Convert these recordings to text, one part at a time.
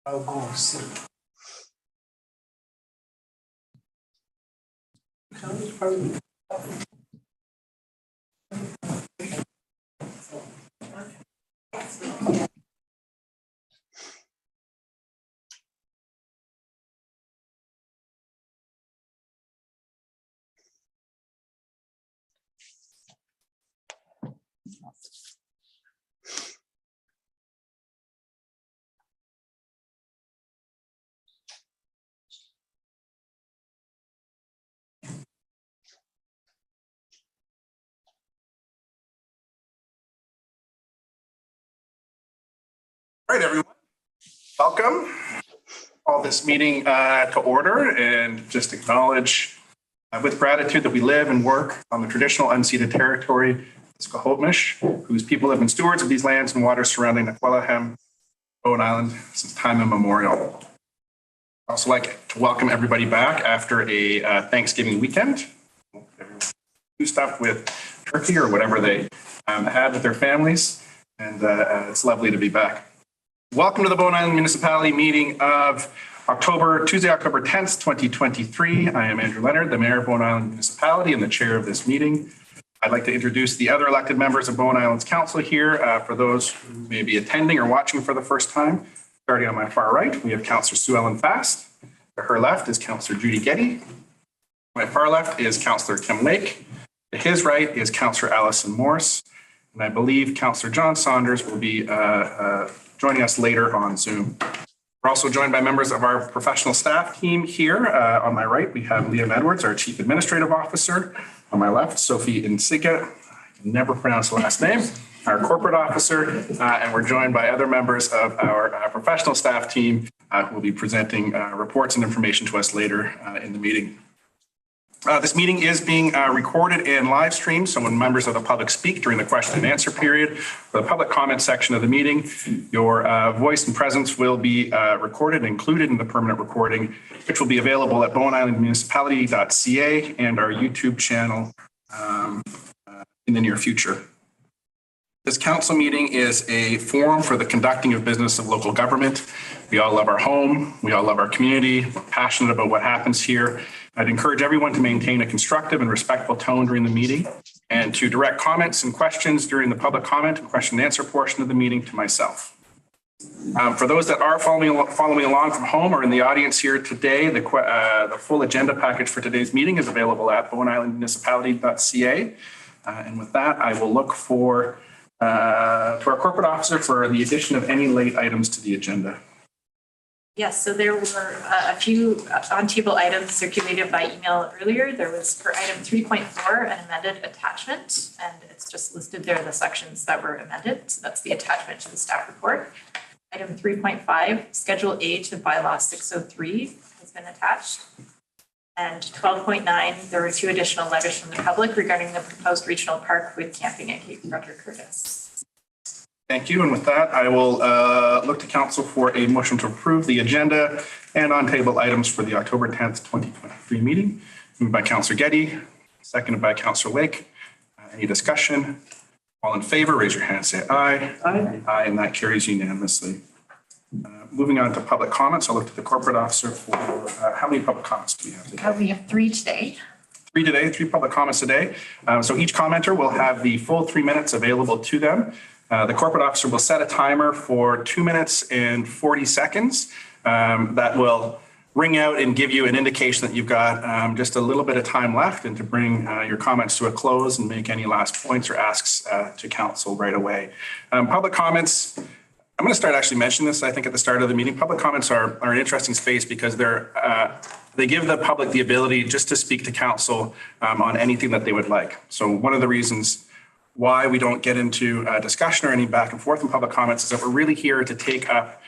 I'll go see. All right, everyone. Welcome. Call this meeting to order and just acknowledge with gratitude that we live and work on the traditional unceded territory of the Squamish, whose people have been stewards of these lands and waters surrounding Aqualahem, Bowen Island since time immemorial. I'd also like to welcome everybody back after a Thanksgiving weekend. Everyone do stuff with turkey or whatever they had with their families, and it's lovely to be back. Welcome to the Bowen Island Municipality meeting of Tuesday, October 10th, 2023. I am Andrew Leonard, the Mayor of Bowen Island Municipality and the chair of this meeting. I'd like to introduce the other elected members of Bowen Island's Council here. For those who may be attending or watching for the first time, starting on my far right, we have Councillor Sue Ellen Fast. To her left is Councillor Judy Getty. To my far left is Councillor Kim Lake. To his right is Councillor Allison Morse. And I believe Councillor John Saunders will be joining us later on Zoom. We're also joined by members of our professional staff team here. On my right, we have Liam Edwards, our Chief Administrative Officer. On my left, Sophie Insiga, I can never pronounce the last name, our Corporate Officer. And we're joined by other members of our professional staff team who will be presenting reports and information to us later in the meeting. This meeting is being recorded and live streamed, so when members of the public speak during the question and answer period for the public comment section of the meeting, your voice and presence will be recorded and included in the permanent recording, which will be available at bowenislandmunicipality.ca and our YouTube channel in the near future. This council meeting is a forum for the conducting of business of local government. We all love our home. We all love our community. We're passionate about what happens here. I'd encourage everyone to maintain a constructive and respectful tone during the meeting and to direct comments and questions during the public comment and question and answer portion of the meeting to myself. For those that are following along from home or in the audience here today, the full agenda package for today's meeting is available at bowenislandmunicipality.ca. And with that, I will look to our corporate officer for the addition of any late items to the agenda. Yes, so there were a few on-table items circulated by email earlier. There was for item 3.4 an amended attachment, and it's just listed there in the sections that were amended. So that's the attachment to the staff report. Item 3.5, Schedule A to Bylaw 603 has been attached. And 12.9, there were two additional letters from the public regarding the proposed regional park with camping at Cape Roger Curtis. Thank you. And with that, I will look to council for a motion to approve the agenda and on-table items for the October 10th, 2023 meeting. Moved by Councillor Getty, seconded by Councillor Lake. Any discussion? All in favor, raise your hand, say aye. Aye. Aye, and that carries unanimously. Moving on to public comments, I'll look to the corporate officer for how many public comments do we have today? We have 3 today. 3 public comments today. So each commenter will have the full 3 minutes available to them. The corporate officer will set a timer for 2 minutes and 40 seconds. That will ring out and give you an indication that you've got just a little bit of time left and to bring your comments to a close and make any last points or asks to council right away. Public comments, I'm going to start actually mentioning this, I think, at the start of the meeting. Public comments are an interesting space because they give the public the ability just to speak to council on anything that they would like. So one of the reasons why we don't get into discussion or any back and forth in public comments is that we're really here to take up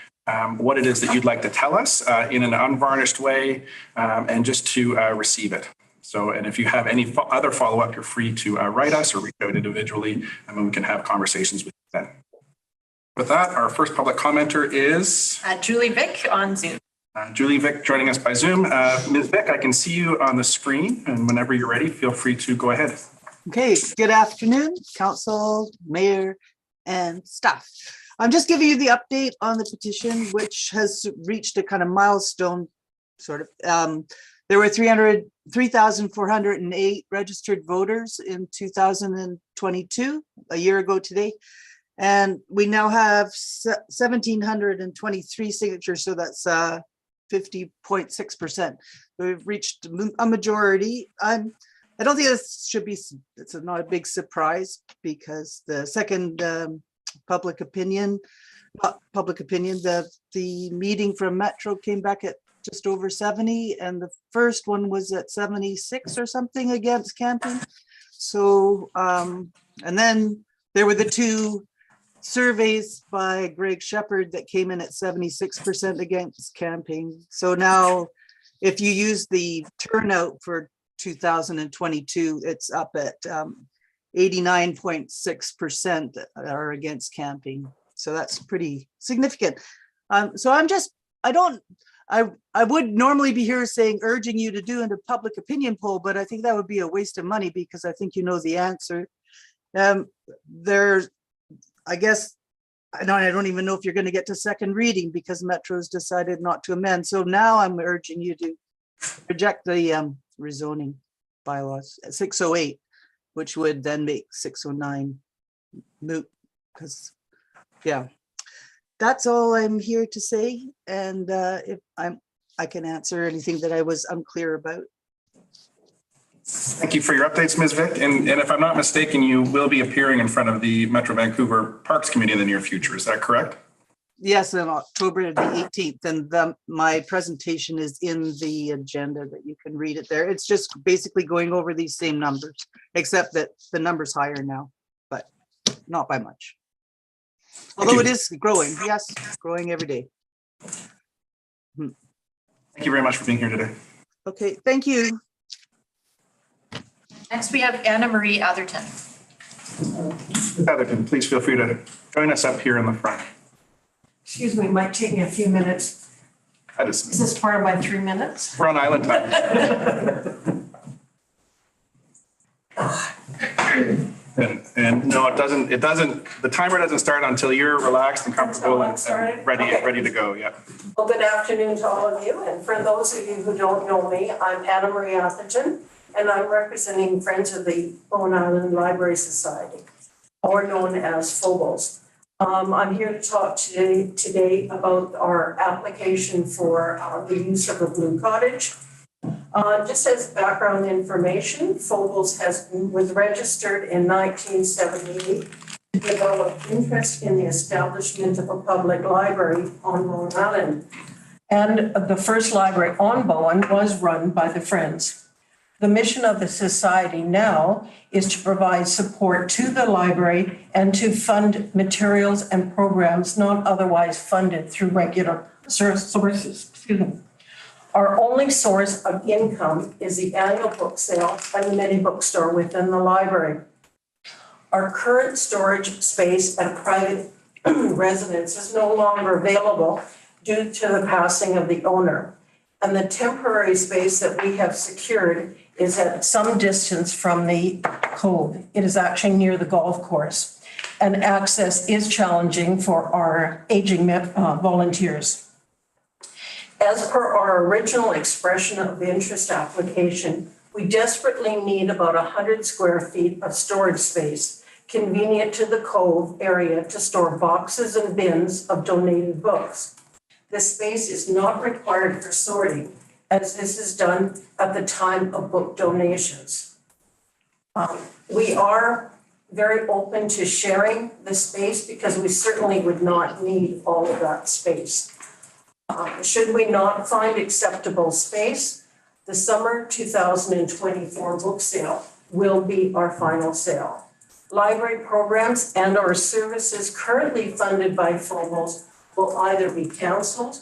what it is that you'd like to tell us in an unvarnished way and just to receive it. So, and if you have any other follow-up, you're free to write us or reach out individually and then we can have conversations with you then. With that, our first public commenter is Julie Vick on Zoom. Julie Vick joining us by Zoom. Ms. Vick, I can see you on the screen, and whenever you're ready, feel free to go ahead. Okay, good afternoon, council, mayor, and staff. I'm just giving you the update on the petition, which has reached a kind of milestone, sort of. There were 3,408 registered voters in 2022, a year ago today. And we now have 1,723 signatures, so that's 50.6%. We've reached a majority. I don't think this should be, it's not a big surprise because the second public opinion, the meeting from Metro came back at just over 70, and the first one was at 76 or something against camping. So, and then there were the two surveys by Greg Shepard that came in at 76% against camping. So now, if you use the turnout for 2022, it's up at 89.6% are against camping. So that's pretty significant. So I would normally be here saying, urging you to do a public opinion poll, but I think that would be a waste of money because I think you know the answer. I guess, I don't even know if you're going to get to second reading because Metro's decided not to amend. So now I'm urging you to reject the rezoning bylaws at 608, which would then make 609 moot. Because, yeah, that's all I'm here to say. And if I can answer anything that I was unclear about. Thank you for your updates, Ms. Vick. And if I'm not mistaken, you will be appearing in front of the Metro Vancouver Parks Committee in the near future. Is that correct? Yes, on October the 18th. And my presentation is in the agenda that you can read it there. It's just basically going over these same numbers, except that the number's higher now, but not by much. Although it is growing. Yes, growing every day. Thank you very much for being here today. Okay, thank you. Next, we have Anna Marie Atherton. Atherton, please feel free to join us up here in the front. Excuse me, it might take me a few minutes. Is this part of my 3 minutes? We're on island time. and no, it doesn't, the timer doesn't start until you're relaxed and comfortable and ready to go. Yeah. Well, good afternoon to all of you. And for those of you who don't know me, I'm Anna Marie Atherton, and I'm representing Friends of the Bowen Island Library Society, or known as FOBOS. I'm here to talk today about our application for the use of the Blue Cottage. Just as background information, FOBOS was registered in 1978 to develop interest in the establishment of a public library on Bowen Island. And the first library on Bowen was run by the Friends. The mission of the society now is to provide support to the library and to fund materials and programs not otherwise funded through regular sources. Our only source of income is the annual book sale and the mini bookstore within the library. Our current storage space at a private residence is no longer available due to the passing of the owner. And the temporary space that we have secured is at some distance from the cove. It is actually near the golf course, and access is challenging for our aging volunteers. As per our original expression of interest application, we desperately need about 100 square feet of storage space convenient to the cove area to store boxes and bins of donated books. This space is not required for sorting, as this is done at the time of book donations. We are very open to sharing the space because we certainly would not need all of that space. Should we not find acceptable space, the summer 2024 book sale will be our final sale. Library programs and or services currently funded by FOBOS will either be canceled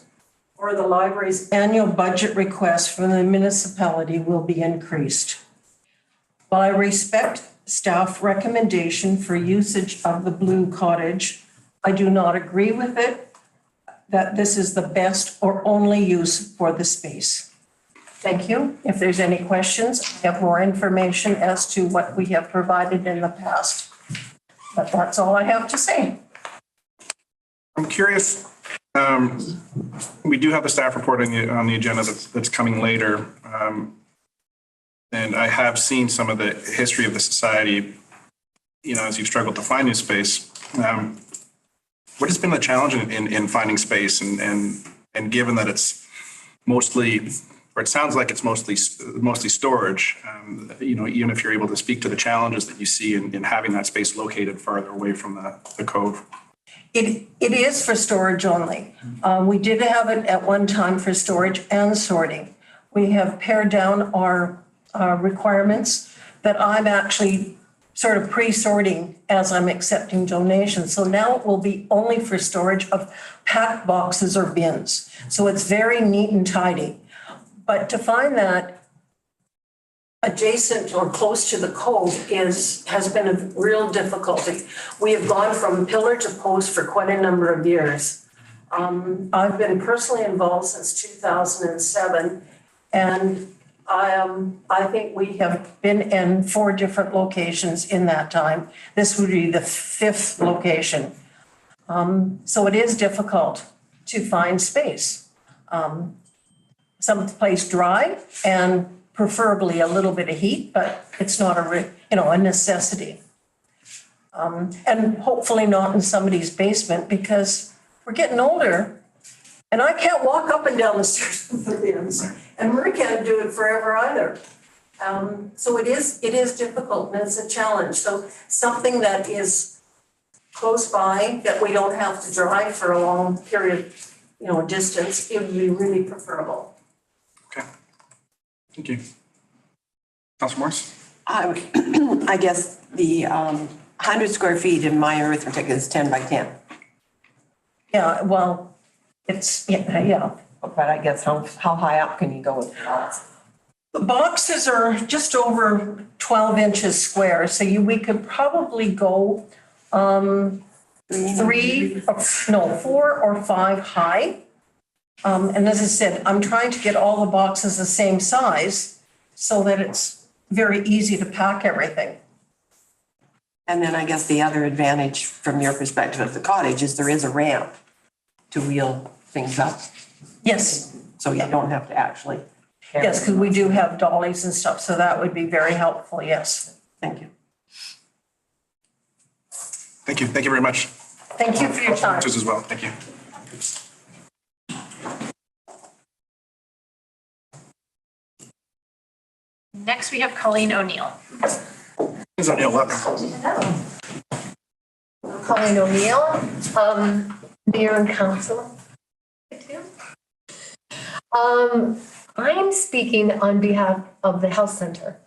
or the library's annual budget request from the municipality will be increased. While I respect staff recommendation for usage of the Blue Cottage, I do not agree with it. that this is the best or only use for the space. Thank you. If there's any questions, I have more information as to what we have provided in the past. But that's all I have to say. I'm curious, we do have the staff report on the agenda that's coming later. And I have seen some of the history of the society, you know, as you've struggled to find new space. What has been the challenge in finding space and given that it's mostly, or it sounds like it's mostly storage, you know, even if you're able to speak to the challenges that you see in having that space located farther away from the cove? It is for storage only. We did have it at one time for storage and sorting. We have pared down our requirements that I'm actually sort of pre-sorting as I'm accepting donations. So now it will be only for storage of packed boxes or bins. So it's very neat and tidy. But to find that adjacent or close to the cove has been a real difficulty. We have gone from pillar to post for quite a number of years. I've been personally involved since 2007, and I think we have been in 4 different locations in that time. This would be the 5th location. So it is difficult to find space. Someplace dry and preferably a little bit of heat, but it's not a necessity. And hopefully not in somebody's basement, because we're getting older and I can't walk up and down the stairs with the bins, and Marie can't do it forever either. So it is difficult and it's a challenge. So something that is close by, that we don't have to drive for a long period, distance, it would be really preferable. Okay. Thank you. Councilor Morris? I guess the 100 square feet in my arithmetic is 10 by 10. Yeah, well, it's, yeah. But I guess how high up can you go with that? The boxes are just over 12 inches square, so we could probably go 4 or 5 high. And as I said, I'm trying to get all the boxes the same size so that it's very easy to pack everything. And then I guess the other advantage from your perspective of the cottage is there is a ramp to wheel things up. Yes, So you don't have to actually carry. yes, because we do have dollies and stuff, so that would be very helpful, yes. Thank you. Thank you. Thank you very much. Thank you for your time. Answers as well. Thank you. Next, we have Colleen O'Neill. Ms. O'Neill, welcome. Colleen O'Neill, Mayor and Council. I'm speaking on behalf of the health center.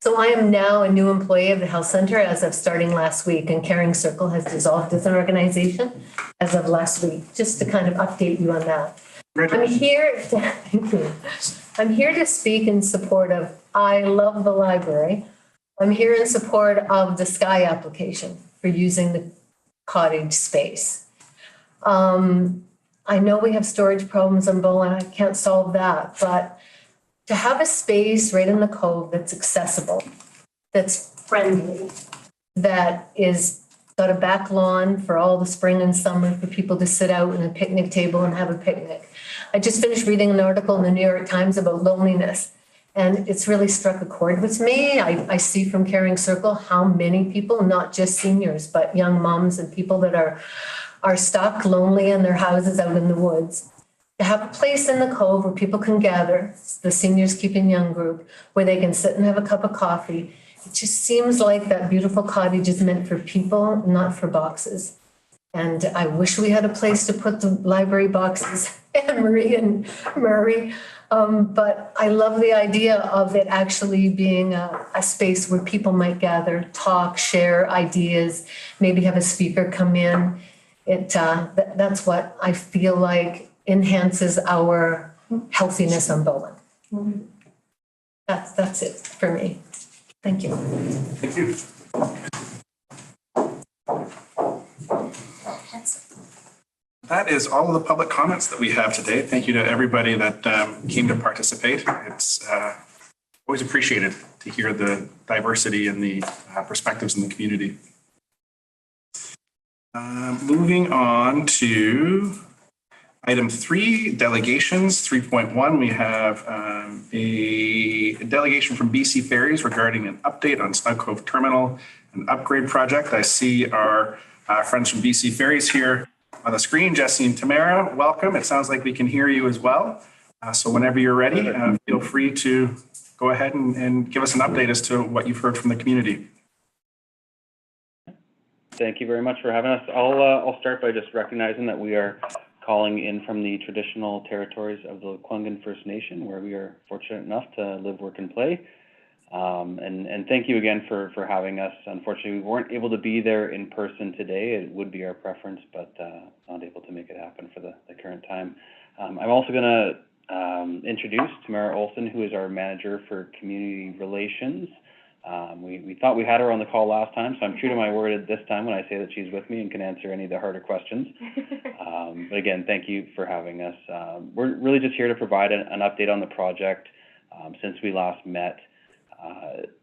So I am now a new employee of the health center as of starting last week, and Caring Circle has dissolved as an organization as of last week, just to kind of update you on that. I'm here, thank you. I'm here to speak in support of I Love the Library. I'm here in support of the Sky application for using the cottage space. I know we have storage problems on Bowen, I can't solve that, but to have a space right in the cove that's accessible, that's friendly, that is got a back lawn for all the spring and summer for people to sit out in a picnic table and have a picnic. I just finished reading an article in the New York Times about loneliness, and it's really struck a chord with me. I see from Caring Circle how many people, not just seniors, but young moms and people that are stuck lonely in their houses out in the woods. To have a place in the cove where people can gather, the Seniors Keeping Young group, where they can sit and have a cup of coffee. It just seems like that beautiful cottage is meant for people, not for boxes. And I wish we had a place to put the library boxes, Anne Marie and Murray. But I love the idea of it actually being a space where people might gather, talk, share ideas, maybe have a speaker come in. That's what I feel like enhances our healthiness on Bowen. That's it for me. Thank you. Thank you. that is all of the public comments that we have today. Thank you to everybody that came to participate. It's always appreciated to hear the diversity and the perspectives in the community. Moving on to item 3, delegations. 3.1, we have a delegation from BC Ferries regarding an update on Snug Cove Terminal, an upgrade project. I see our friends from BC Ferries here on the screen. Jesse and Tamara, welcome. It sounds like we can hear you as well. So whenever you're ready, feel free to go ahead and give us an update as to what you've heard from the community. Thank you very much for having us. I'll start by just recognizing that we are calling in from the traditional territories of the Lekwungen First Nation, where we are fortunate enough to live, work, and play. And thank you again for having us. Unfortunately, we weren't able to be there in person today. It would be our preference, but not able to make it happen for the current time. I'm also going to introduce Tamara Olson, who is our manager for community relations. We thought we had her on the call last time, so I'm true to my word this time when I say that she's with me and can answer any of the harder questions. But again, thank you for having us. We're really just here to provide an update on the project since we last met,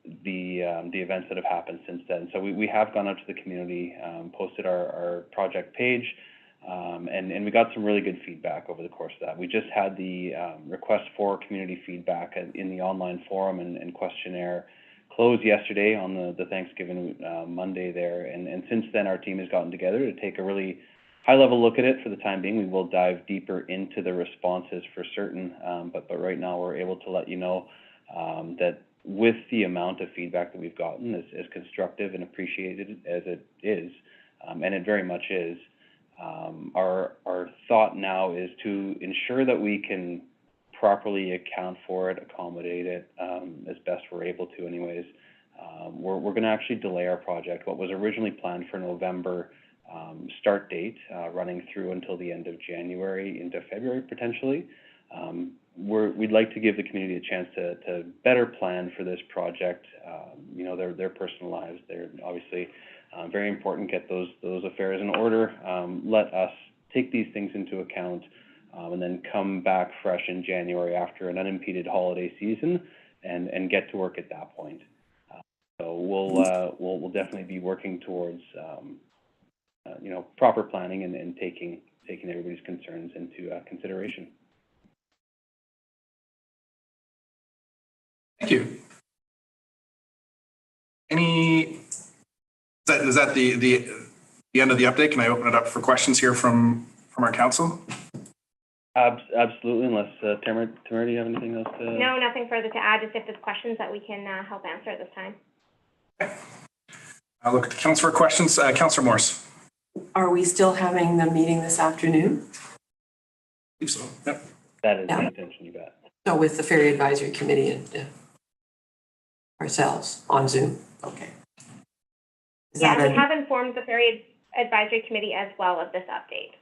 the events that have happened since then. So we have gone out to the community, posted our project page, and we got some really good feedback over the course of that. We just had the request for community feedback in the online forum and questionnaire closed yesterday on the Thanksgiving Monday there, and since then our team has gotten together to take a really high-level look at it. For the time being, we will dive deeper into the responses for certain, but right now we're able to let you know that with the amount of feedback that we've gotten, as constructive and appreciated as it is, and it very much is, our thought now is to ensure that we can properly account for it, accommodate it as best we're able to anyways. We're going to actually delay our project. What was originally planned for November start date, running through until the end of January into February potentially. We'd like to give the community a chance to better plan for this project. You know, their personal lives, they're obviously very important, get those affairs in order. Let us take these things into account and then come back fresh in January after an unimpeded holiday season and get to work at that point. So we'll definitely be working towards you know, proper planning and taking everybody's concerns into consideration. Thank you. Is that the end of the update? Can I open it up for questions here from our council? Absolutely, unless Tamara, do you have anything else to? No, nothing further to add, just if there's questions that we can help answer at this time. Okay. I'll look at the council for questions. Councillor Morse. Are we still having the meeting this afternoon? I believe so. Yep. That is the intention, you bet. So with the Ferry Advisory Committee and ourselves on Zoom? Okay. Yeah, we have informed the Ferry Advisory Committee as well of this update.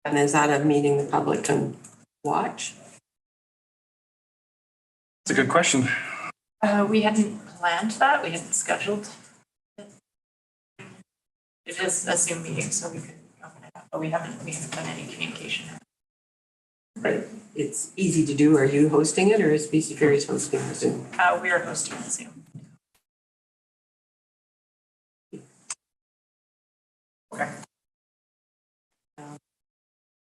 And is that a meeting the public can watch? That's a good question. We hadn't planned that, we hadn't scheduled it. It is a Zoom meeting, so we could open it up, but we haven't done any communication. Right. It's easy to do. Are you hosting it or is BC Ferries hosting the Zoom? We are hosting the Zoom. Okay.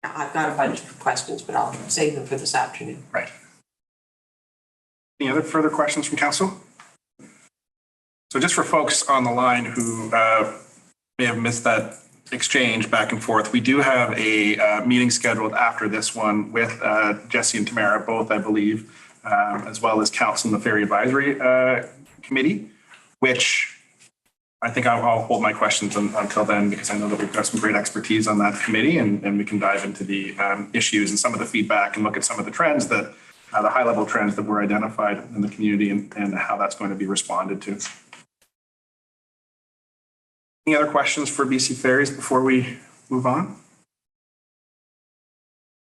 I've got a bunch of questions, but I'll save them for this afternoon. Right. Any other further questions from council? So just for folks on the line who may have missed that exchange back and forth, we do have a meeting scheduled after this one with Jesse and Tamara, both, I believe, as well as council and the Ferry Advisory Committee, which I think I'll hold my questions until then, because I know that we've got some great expertise on that committee, and we can dive into the issues and some of the feedback and look at some of the trends that, the high level trends that were identified in the community and how that's going to be responded to. Any other questions for BC Ferries before we move on?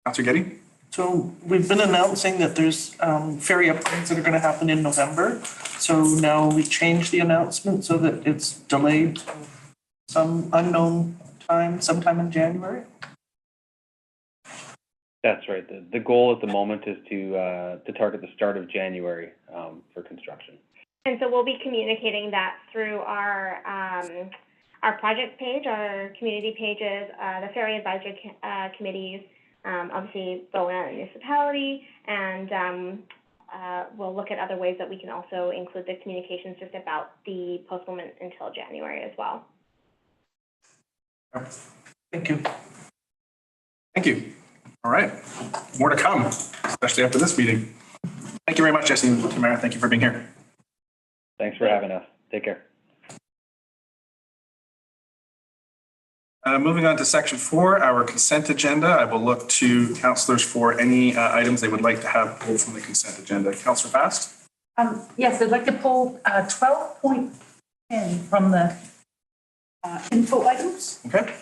Councillor Getty? So we've been announcing that there's ferry upgrades that are going to happen in November. So now we changed the announcement so that it's delayed to some unknown sometime in January? That's right. The goal at the moment is to target the start of January for construction. And so we'll be communicating that through our project page, our community pages, the Ferry Advisory Committees, obviously Bowen Municipality, and we'll look at other ways that we can also include the communications just about the postponement until January as well. Thank you. Thank you. All right, more to come, especially after this meeting. Thank you very much, Jesse and Tamara. Thank you for being here. Thanks for having us. Take care. Moving on to section 4, our consent agenda. I will look to councillors for any items they would like to have pulled from the consent agenda. Councillor Fast? Yes, I'd like to pull 12.10 from the info items. Okay.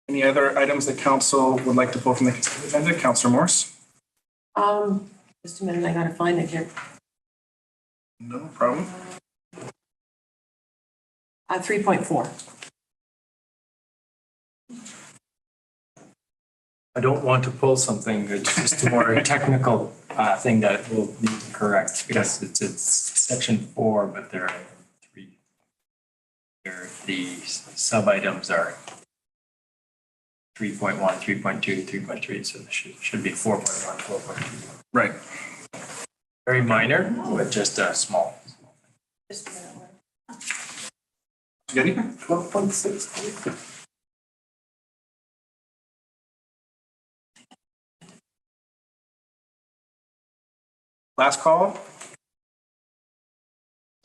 Any other items that council would like to pull from the consent agenda? Councillor Morse? Just a minute, I gotta find it here. No problem. 3.4. I don't want to pull something, it's just a more technical thing that we'll need to correct because it's section 4, but there are 3. The sub items are 3.1, 3.2, 3.3, so there should be 4.1, 4.2. Right. Very minor, but just small. Just a minute. Getty? 12.6. Last call?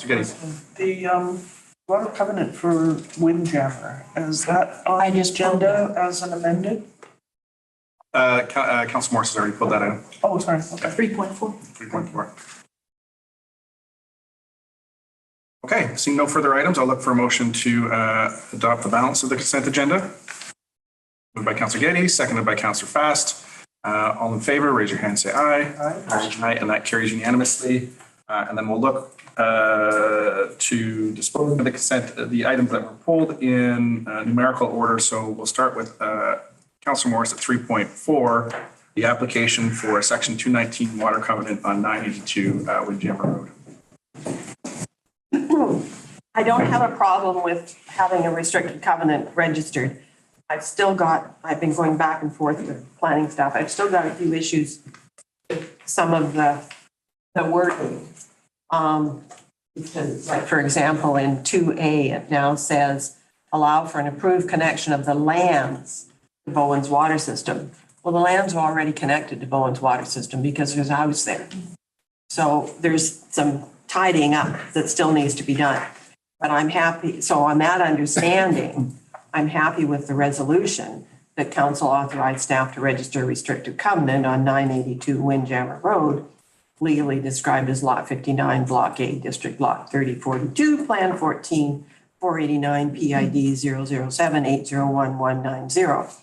Getty? The water covenant for Windjammer, is that on I the just pulled agenda as an amended? Councillor Morse has already pulled that in. Oh, sorry, okay. 3.4. 3.4. Okay, seeing no further items, I'll look for a motion to adopt the balance of the consent agenda. Moved by Councillor Getty, seconded by Councillor Fast. All in favor, raise your hand, say aye. Aye, and that carries unanimously. And then we'll look to dispose of the consent, the items that were pulled in numerical order. So we'll start with Councillor Morris at 3.4, the application for a section 219 water covenant on 982 Windjammer Road. I don't have a problem with having a restricted covenant registered. I've been going back and forth with planning staff. I've still got a few issues with some of the wording. Because, like, for example, in 2A, it now says, allow for an approved connection of the lands to Bowen's water system. Well, the lands are already connected to Bowen's water system because there's a house there. So there's some tidying up that still needs to be done. But I'm happy, so on that understanding, I'm happy with the resolution that council authorized staff to register a restricted covenant on 982 Windjammer Road, legally described as Lot 59, Block A, District Block 3042, Plan 14, 489, PID 007801190.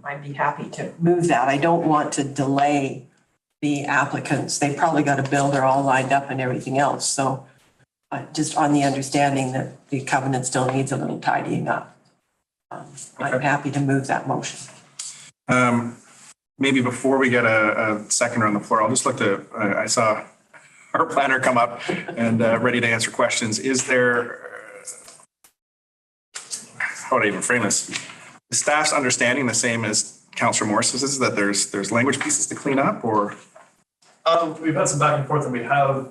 I'd be happy to move that. I don't want to delay the applicants. They've probably got a builder all lined up and everything else. So just on the understanding that the covenant still needs a little tidying up. I'm happy to move that motion. Maybe before we get a seconder on the floor, I'll just look to, I saw our planner come up and ready to answer questions. Is there, how would I even frame this? Is staff's understanding the same as Councillor Morris's, is that there's language pieces to clean up, or? We've had some back and forth, and we have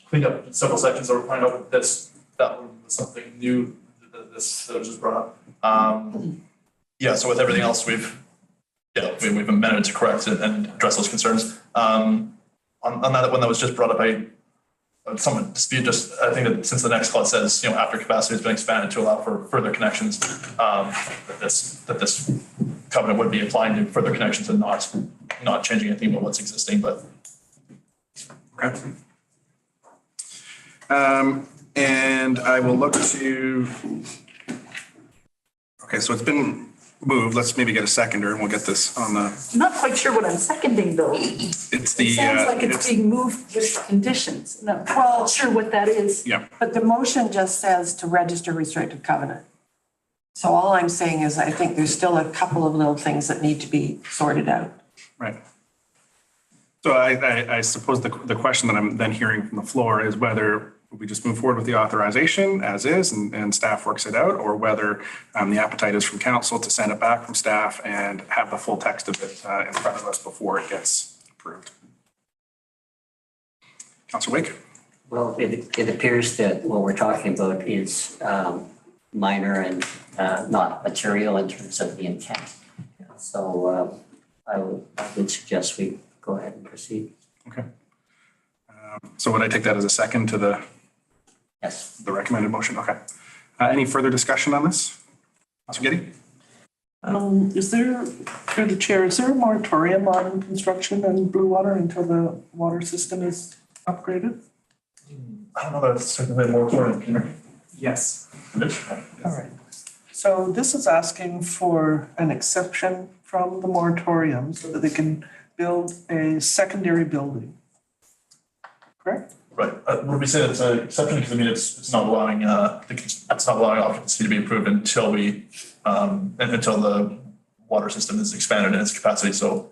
cleaned up several sections that were pointed out that that was something new that was just brought up. Yeah, so with everything else, we've amended to correct it and address those concerns. On that one that was just brought up, I somewhat dispute I think that since the next clause says, after capacity has been expanded to allow for further connections, that this covenant would be applying to further connections and not changing anything about what's existing, but. Okay. And I will look to, okay, so it's been moved. Let's maybe get a seconder and we'll get this on the, I'm not quite sure what I'm seconding though. it's the. It sounds like it's it's- being moved with conditions. No, well, not sure what that is. Yeah, But the motion just says to register restricted covenant. So all I'm saying is I think there's still a couple of little things that need to be sorted out. right. So I suppose the question that I'm then hearing from the floor is whether we just move forward with the authorization as is and staff works it out, or whether the appetite is from council to send it back from staff and have the full text of it in front of us before it gets approved. Councilor Wake? Well, it appears that what we're talking about is minor and not material in terms of the intent. So I would suggest we go ahead and proceed. Okay. So would I take that as a second to the Yes. the recommended motion? Okay. Any further discussion on this? Councilor Getty? Is there, through the chair, is there a moratorium on construction and Blue Water until the water system is upgraded? I don't know that it's certainly more important. Yes. All right. So this is asking for an exception from the moratorium so that they can build a secondary building. Correct? Right, would we say it's an exception, because I mean, it's not allowing, it's not allowing occupancy to be approved until until the water system is expanded in its capacity, so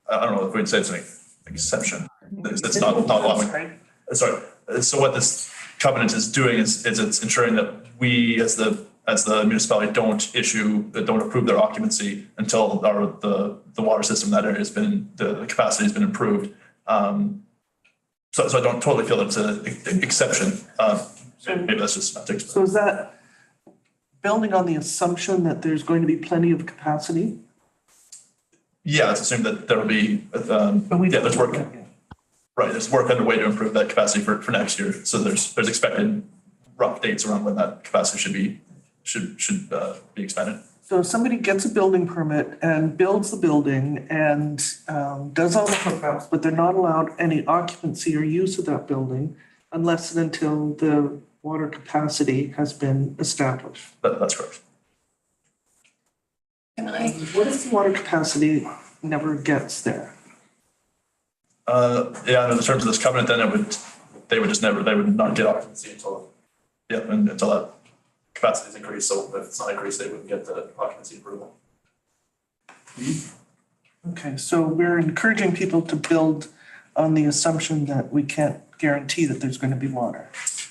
I don't know if we'd say it's an exception. It's not allowing, sorry, so what this covenant is doing is it's ensuring that we as the municipality don't approve their occupancy until the water system in that area has been, the capacity has been improved. So I don't totally feel that it's an exception. Maybe that's just not So is that building on the assumption that there's going to be plenty of capacity? Yeah, let's assume that there will be, there's work. Right, there's work underway to improve that capacity for next year. So there's expected rough dates around when that capacity should be expanded. So if somebody gets a building permit and builds the building and does all the hookups, but they're not allowed any occupancy or use of that building unless and until the water capacity has been established. That's correct. What if the water capacity never gets there? Yeah, in terms of this covenant, then they would not get occupancy until that capacity is increased. So if it's not increased, they wouldn't get the occupancy approval. Okay, so we're encouraging people to build on the assumption that we can't guarantee that there's going to be water.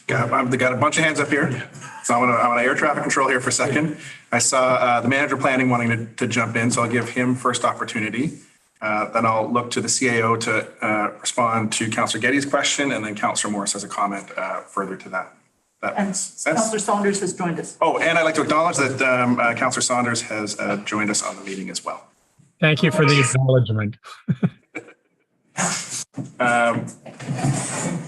I've got a bunch of hands up here. So I want to air traffic control here for a second. I saw the manager planning wanting to jump in, so I'll give him first opportunity. Then I'll look to the CAO to respond to Councillor Getty's question, and then Councillor Morris has a comment further to that. That And makes sense. Councillor Saunders has joined us. Oh, and I'd like to acknowledge that Councillor Saunders has joined us on the meeting as well. Thank you for the acknowledgement.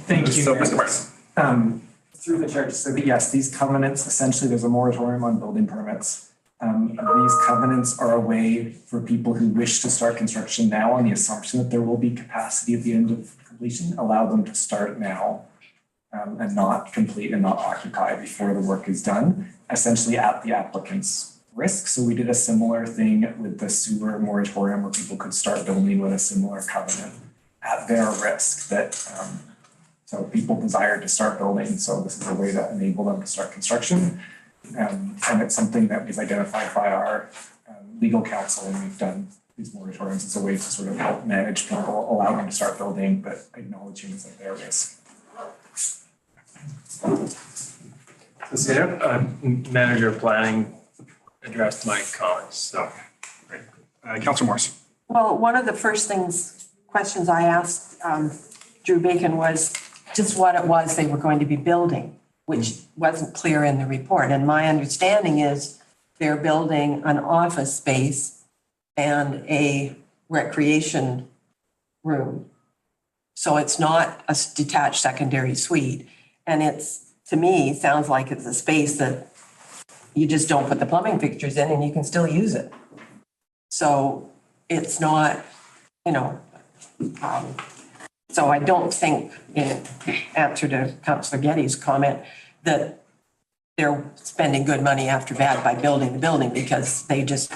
Thank you. So, Mr. Martin. Through the chair, so that yes, these covenants, essentially there's a moratorium on building permits. These covenants are a way for people who wish to start construction now on the assumption that there will be capacity at the end of completion, allow them to start now and not complete and not occupy before the work is done, essentially at the applicant's risk. So we did a similar thing with the sewer moratorium where people could start building with a similar covenant at their risk that so people desired to start building. So this is a way to enable them to start construction. And it's something that we've identified by our legal counsel, and we've done these moratoriums as a way to sort of help manage people, allow them to start building, but acknowledging it's at their risk. Manager of planning addressed my comments, so. Councillor Morris. Well, one of the first questions I asked Drew Bacon was just what it was they were going to be building, which wasn't clear in the report. And my understanding is they're building an office space and a recreation room. So it's not a detached secondary suite. And it's, to me, sounds like it's a space that you just don't put the plumbing fixtures in and you can still use it. So it's not, so I don't think, in answer to Councillor Getty's comment, that they're spending good money after bad by building the building, because they just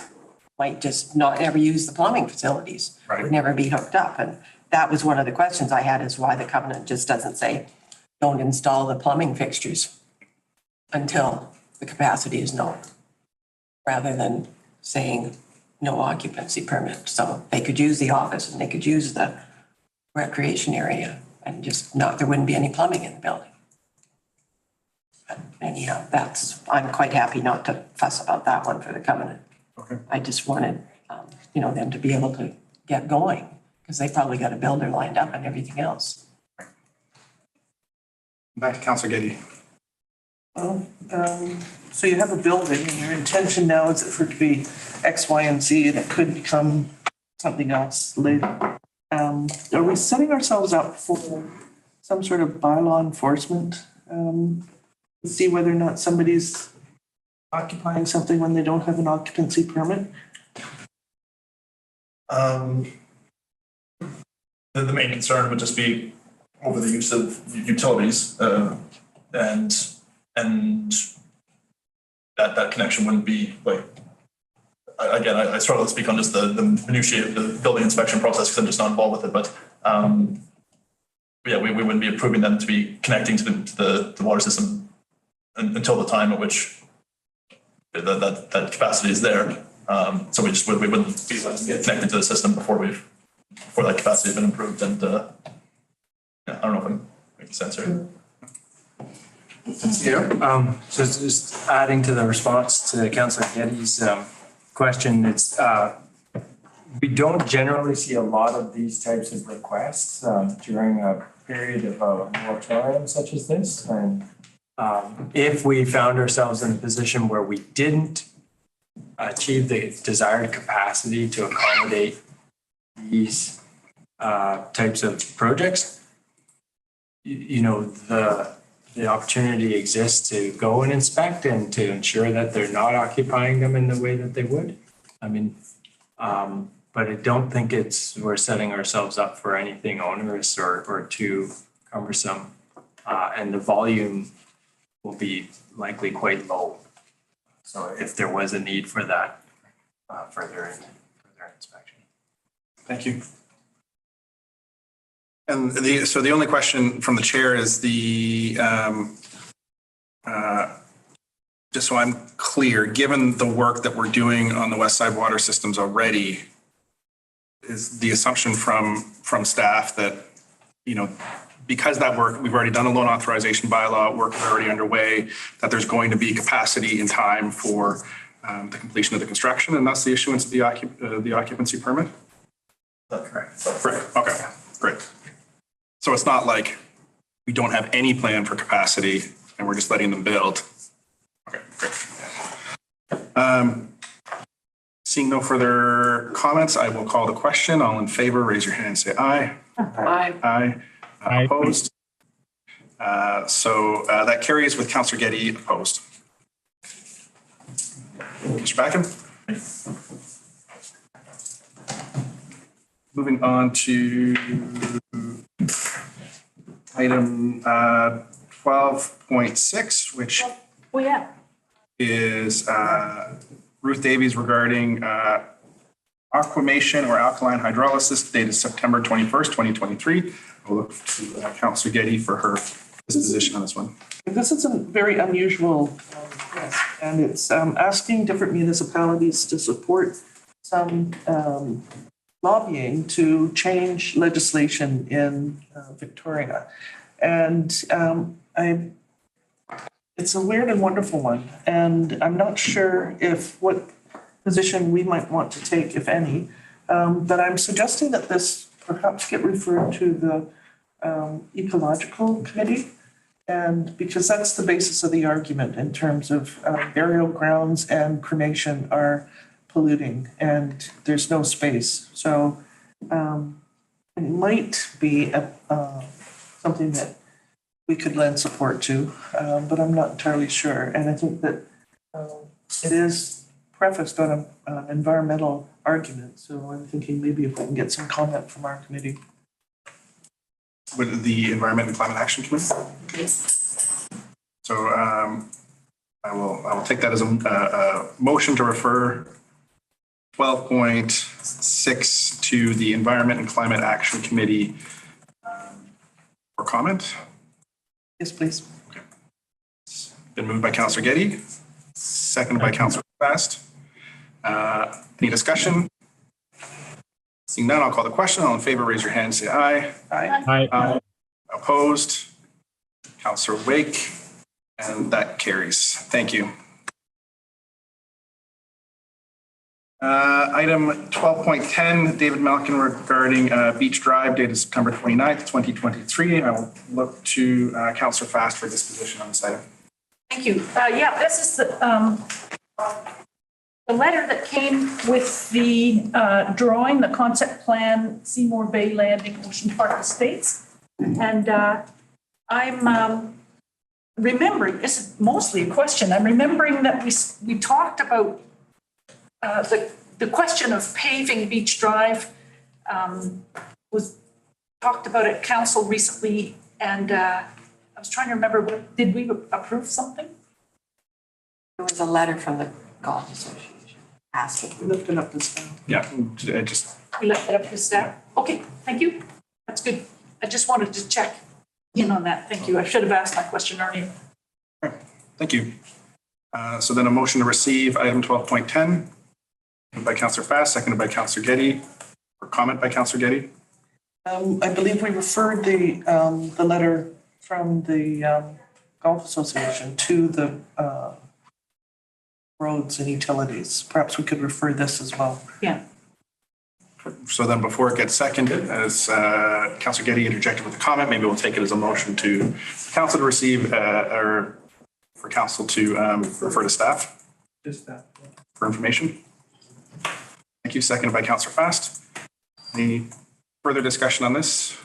might just not ever use the plumbing facilities. Right. Would never be hooked up. And that was one of the questions I had, is why the covenant just doesn't say, don't install the plumbing fixtures until the capacity is known, rather than saying no occupancy permit. So they could use the office and they could use the recreation area and just not, there wouldn't be any plumbing in the building. But anyhow, I'm quite happy not to fuss about that one for the covenant. Okay. I just wanted, them to be able to get going, because they probably got a builder lined up and everything else. Back to Councillor Getty. Well, so you have a building and your intention now is for it to be X, Y, and Z, and it could become something else later. Are we setting ourselves up for some sort of bylaw enforcement? To see whether or not somebody's occupying something when they don't have an occupancy permit? The main concern would just be over the use of utilities, and that connection wouldn't be like, I struggle to speak on just the minutiae of the building inspection process because I'm just not involved with it, but yeah, we wouldn't be approving them to be connecting to the water system until the time at which that capacity is there. So we wouldn't be connected to the system before that capacity has been improved, and yeah, I don't know if I'm making sense here. Yeah, so just adding to the response to Councillor Getty's question, it's we don't generally see a lot of these types of requests during a period of a moratorium such as this. And if we found ourselves in a position where we didn't achieve the desired capacity to accommodate these types of projects, the opportunity exists to go and inspect and to ensure that they're not occupying them in the way that they would. But I don't think we're setting ourselves up for anything onerous or too cumbersome. And the volume will be likely quite low. So if there was a need for that further inspection. Thank you. And so the only question from the chair is just so I'm clear, given the work that we're doing on the West Side water systems already, is the assumption from staff that, because that work, we've already done a loan authorization bylaw, work is already underway, that there's going to be capacity in time for the completion of the construction, and thus the issuance of the occupancy permit? That's correct. Correct. Okay, great. So it's not like we don't have any plan for capacity and we're just letting them build. Okay, great. Seeing no further comments, I will call the question. All in favor, raise your hand and say aye. Aye. Aye. Aye. Opposed? So that carries with Councillor Getty opposed. Mr. Backham? Moving on to item 12.6, which is Ruth Davies regarding aquamation or alkaline hydrolysis dated September 21st, 2023. I'll look to Councillor Getty for her disposition on this one. This is a very unusual request, and it's asking different municipalities to support some lobbying to change legislation in Victoria. And it's a weird and wonderful one, and I'm not sure what position we might want to take, if any. But I'm suggesting that this perhaps get referred to the Ecological Committee, and because that's the basis of the argument in terms of burial grounds and cremation are polluting and there's no space. So it might be something that we could lend support to, but I'm not entirely sure. And I think that it is prefaced on an environmental argument. So I'm thinking maybe if we can get some comment from our committee. With the Environment and Climate Action Committee? Yes. So I will take that as a motion to refer 12.6 to the Environment and Climate Action Committee for comment. Yes, please. Been moved by Councillor Getty, seconded by Councillor Fast. Any discussion? Seeing none, I'll call the question. All in favor, raise your hand, say aye. Aye. Aye. Opposed? Councillor Wake, and that carries. Thank you. Item 12.10, David Malkin regarding Beach Drive dated September 29th, 2023. I will look to Councillor Fast for disposition on this item. Thank you. Yeah, this is the letter that came with the drawing, the concept plan, Seymour Bay Landing, Ocean Park Estates. And I'm remembering, this is mostly a question, I'm remembering that we talked about the question of paving Beach Drive was talked about at council recently, and I was trying to remember, did we approve something? There was a letter from the Golf Association asking. We lifted up this down. Yeah, I just. We left it up to staff. Okay, thank you. That's good. I just wanted to check in on that. Thank you. I should have asked my question earlier. Thank you. So then a motion to receive item 12.10 by Councillor Fast, seconded by Councillor Getty, or comment by Councillor Getty. I believe we referred the letter from the Golf Association to the roads and utilities. Perhaps we could refer this as well. Yeah. So then before it gets seconded, as Councillor Getty interjected with a comment, maybe we'll take it as a motion to council to receive or for council to refer to staff. Just that. For information. Thank you. Seconded by Councillor Fast. Any further discussion on this?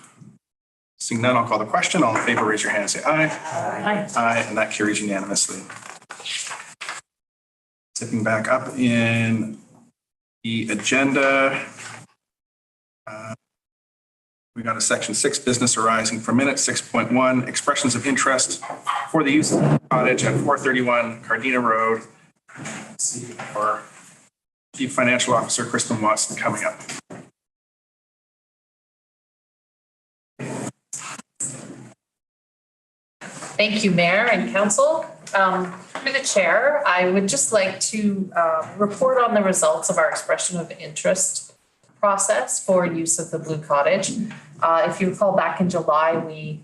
Seeing none, I'll call the question. All in favor, raise your hand and say aye. Aye. Aye, and that carries unanimously. Zipping back up in the agenda. We got a section 6, business arising from minutes, 6.1, expressions of interest for the use of the cottage at 431 Cardina Road. See our Chief Financial Officer, Kristen Watson, coming up. Thank you, Mayor and Council. Through the Chair, I would just like to report on the results of our expression of interest process for use of the Blue Cottage. If you recall, back in July, we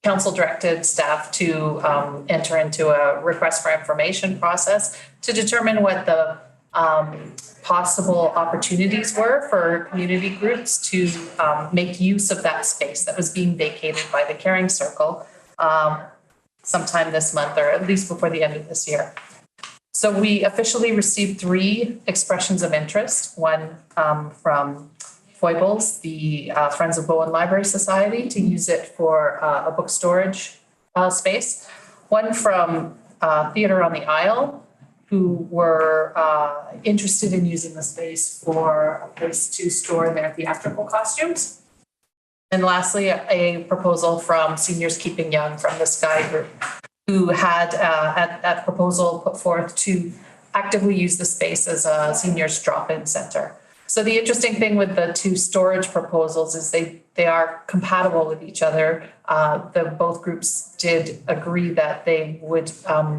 council directed staff to enter into a request for information process to determine what the possible opportunities were for community groups to make use of that space that was being vacated by the Caring Circle sometime this month, or at least before the end of this year. So we officially received 3 expressions of interest, one from Foibles, the Friends of Bowen Library Society, to use it for a book storage space, one from Theatre on the Isle, who were interested in using the space for a place to store their theatrical costumes. And lastly, a proposal from Seniors Keeping Young from the Sky Group, who had that proposal put forth to actively use the space as a seniors drop-in center. So the interesting thing with the 2 storage proposals is they are compatible with each other. Both groups did agree that they would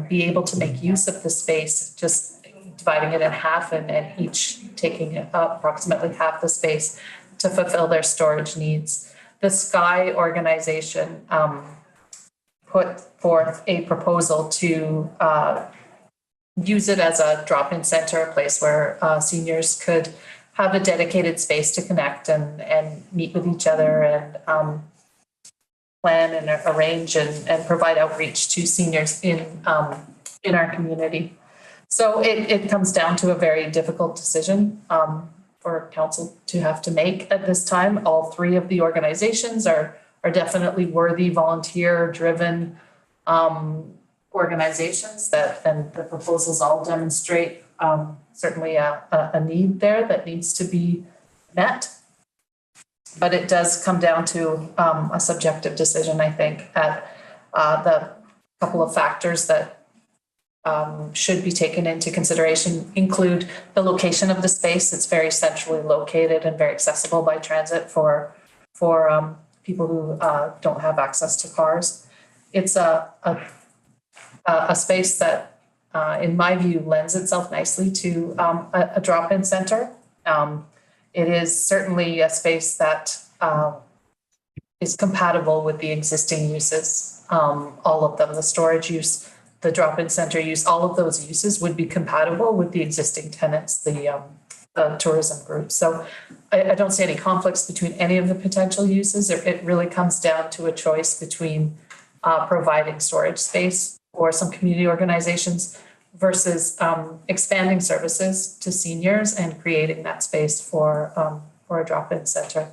be able to make use of the space, just dividing it in half and each taking up approximately half the space to fulfill their storage needs. The Sky organization put forth a proposal to use it as a drop-in center, a place where seniors could have a dedicated space to connect and meet with each other and plan and arrange and provide outreach to seniors in our community. So it comes down to a very difficult decision for council to have to make at this time. All 3 of the organizations are definitely worthy, volunteer-driven organizations and the proposals all demonstrate certainly a need there that needs to be met. But it does come down to a subjective decision, I think, at the couple of factors that should be taken into consideration include the location of the space. It's very centrally located and very accessible by transit for people who don't have access to cars. It's a space that, in my view, lends itself nicely to a drop-in center. It is certainly a space that is compatible with the existing uses, all of them, the storage use, the drop-in center use, all of those uses would be compatible with the existing tenants, the tourism group. So I don't see any conflicts between any of the potential uses. It really comes down to a choice between providing storage space for some community organizations versus expanding services to seniors and creating that space for a drop-in center.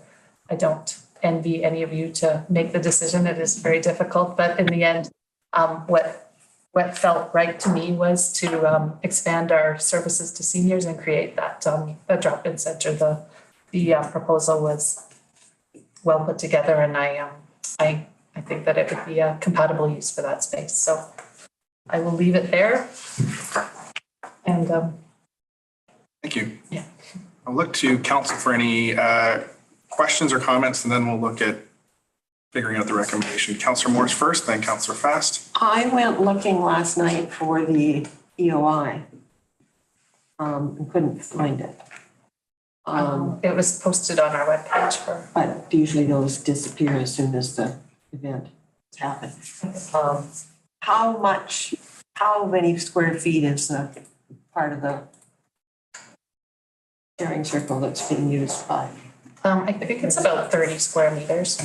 I don't envy any of you to make the decision. It is very difficult, but in the end, what felt right to me was to expand our services to seniors and create that drop-in center. The proposal was well put together, and I think that it would be a compatible use for that space. So I will leave it there. And thank you. Yeah. I'll look to council for any questions or comments, and then we'll look at figuring out the recommendation. Councillor Morris first, then Councillor Fast. I went looking last night for the EOI and couldn't find it. It was posted on our webpage but usually those disappear as soon as the event happens. How many square feet is the part of the sharing circle that's being used by? I think it's about 30 square meters.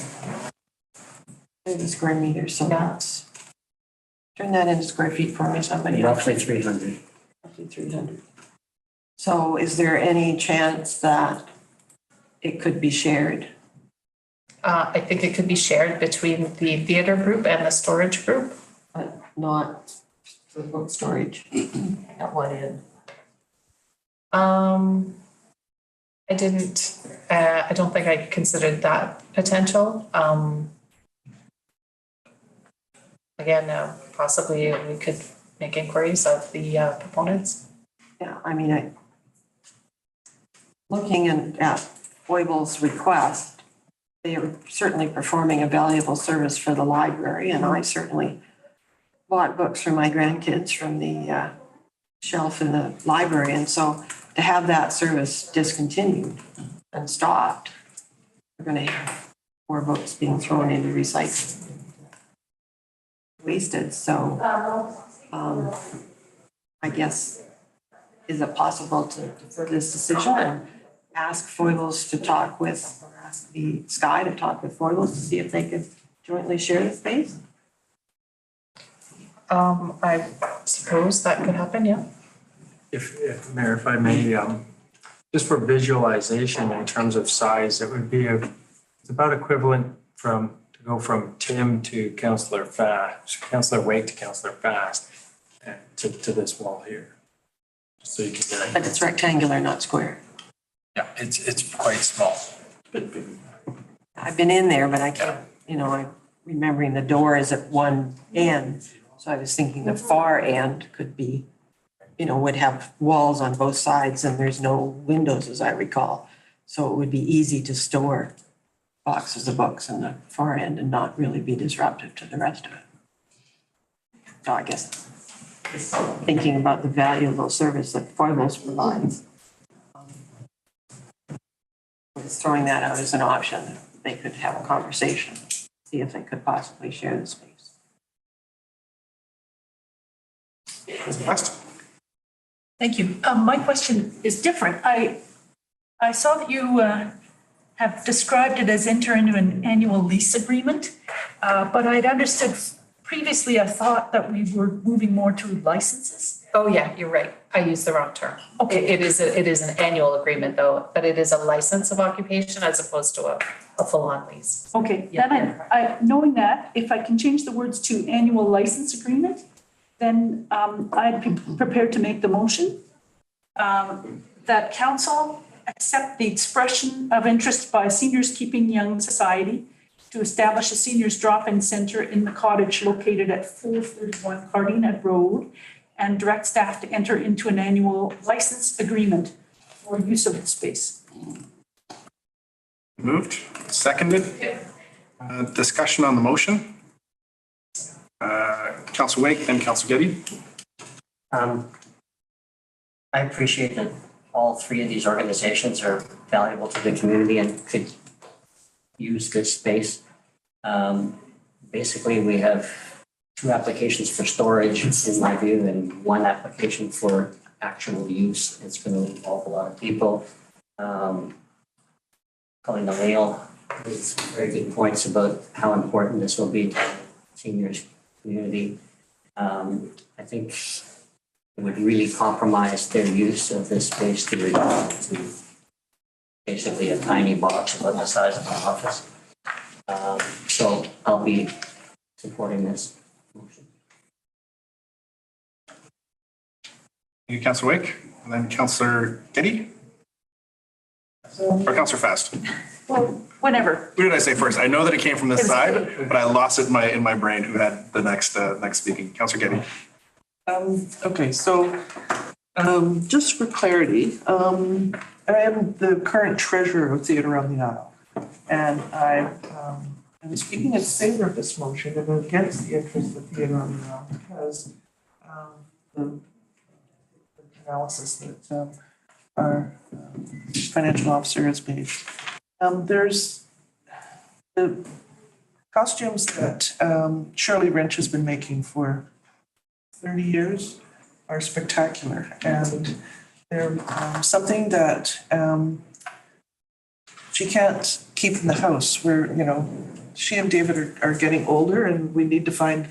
30 square meters, so that's, turn that into square feet for me, somebody. Roughly 300. Roughly 300. So is there any chance that it could be shared? I think it could be shared between the theater group and the storage group. But not for book storage at one end. I don't think I considered that potential. Again, possibly we could make inquiries of the proponents. Yeah, I mean, looking at Foible's request, they are certainly performing a valuable service for the library, and I certainly bought books for my grandkids from the shelf in the library, and so to have that service discontinued and stopped, we're going to have more books being thrown into recycling, wasted. So I guess, is it possible to defer this decision and ask Foibles to talk with, or ask the Sky to talk with Foibles to see if they could jointly share the space? I suppose that could happen, yeah. If Mayor, if I may, just for visualization in terms of size, it would be it's about equivalent to go from Tim to Councillor Wake to Councillor Fast, and to this wall here. Just so you can get it. But it's rectangular, not square. Yeah, it's quite small. I've been in there, but I can't, I'm remembering the door is at one end. So I was thinking the far end could be, would have walls on both sides and there's no windows, as I recall. So it would be easy to store boxes of books in the far end and not really be disruptive to the rest of it. So I guess thinking about the valuable service that Foibles provides, throwing that out as an option, they could have a conversation, see if they could possibly share the space. Thank you. My question is different. I saw that you have described it as enter into an annual lease agreement, but I'd understood previously, I thought that we were moving more to licenses. Oh, yeah, you're right. I used the wrong term. Okay. It is an annual agreement though, but it is a license of occupation as opposed to a full-on lease. Okay, Yeah. then I, knowing that, if I can change the words to annual license agreement, then I'd be prepared to make the motion that council accept the expression of interest by Seniors Keeping Young Society to establish a seniors drop-in center in the cottage located at 431 Cardenet Road and direct staff to enter into an annual license agreement for use of the space. Moved, seconded. Discussion on the motion. Council Wake, then Council Getty. I appreciate that all three of these organizations are valuable to the community and could use this space. Basically, we have 2 applications for storage, in my view, and 1 application for actual use. It's going to involve a lot of people. Colleen O'Neill makes very good points about how important this will be to the seniors community. I think it would really compromise their use of this space to basically a tiny box about the size of my office. So I'll be supporting this motion. Thank you, Councilor Wake, and then Councilor Getty. Or Councilor Fast. Well, whenever. Who did I say first? I know that it came from this side, but I lost it in my brain who had the next speaking. Councilor Getty. Okay, so just for clarity, I am the current treasurer of Theatre on the Isle. And I'm speaking in favor of this motion and against the interest of Theatre on the Isle because the analysis that our financial officer has made. There's the costumes that Shirley Wrench has been making for 30 years are spectacular, and they're something that she can't keep in the house. Where, you know, she and David are getting older, and we need to find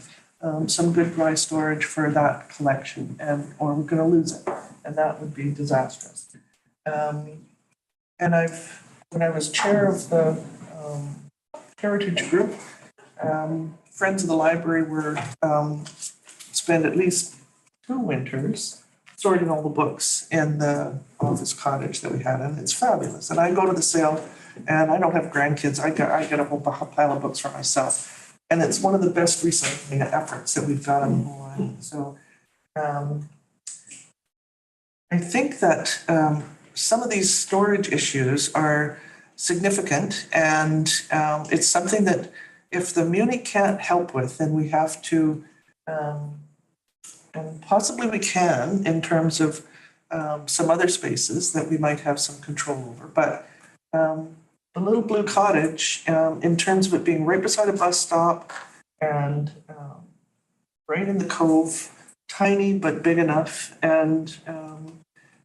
some good dry storage for that collection, or we're going to lose it, and that would be disastrous. And when I was chair of the Heritage Group, Friends of the Library were spent at least 2 winters sorting all the books in the office cottage that we had, and it's fabulous. And I go to the sale, and I don't have grandkids. I get a whole pile of books for myself, and it's one of the best recycling efforts that we've got on the whole island. So I think that some of these storage issues are significant, and it's something that if the Muni can't help with, then we have to, and possibly we can in terms of some other spaces that we might have some control over. But the Little Blue Cottage, in terms of it being right beside a bus stop and right in the cove, tiny but big enough, and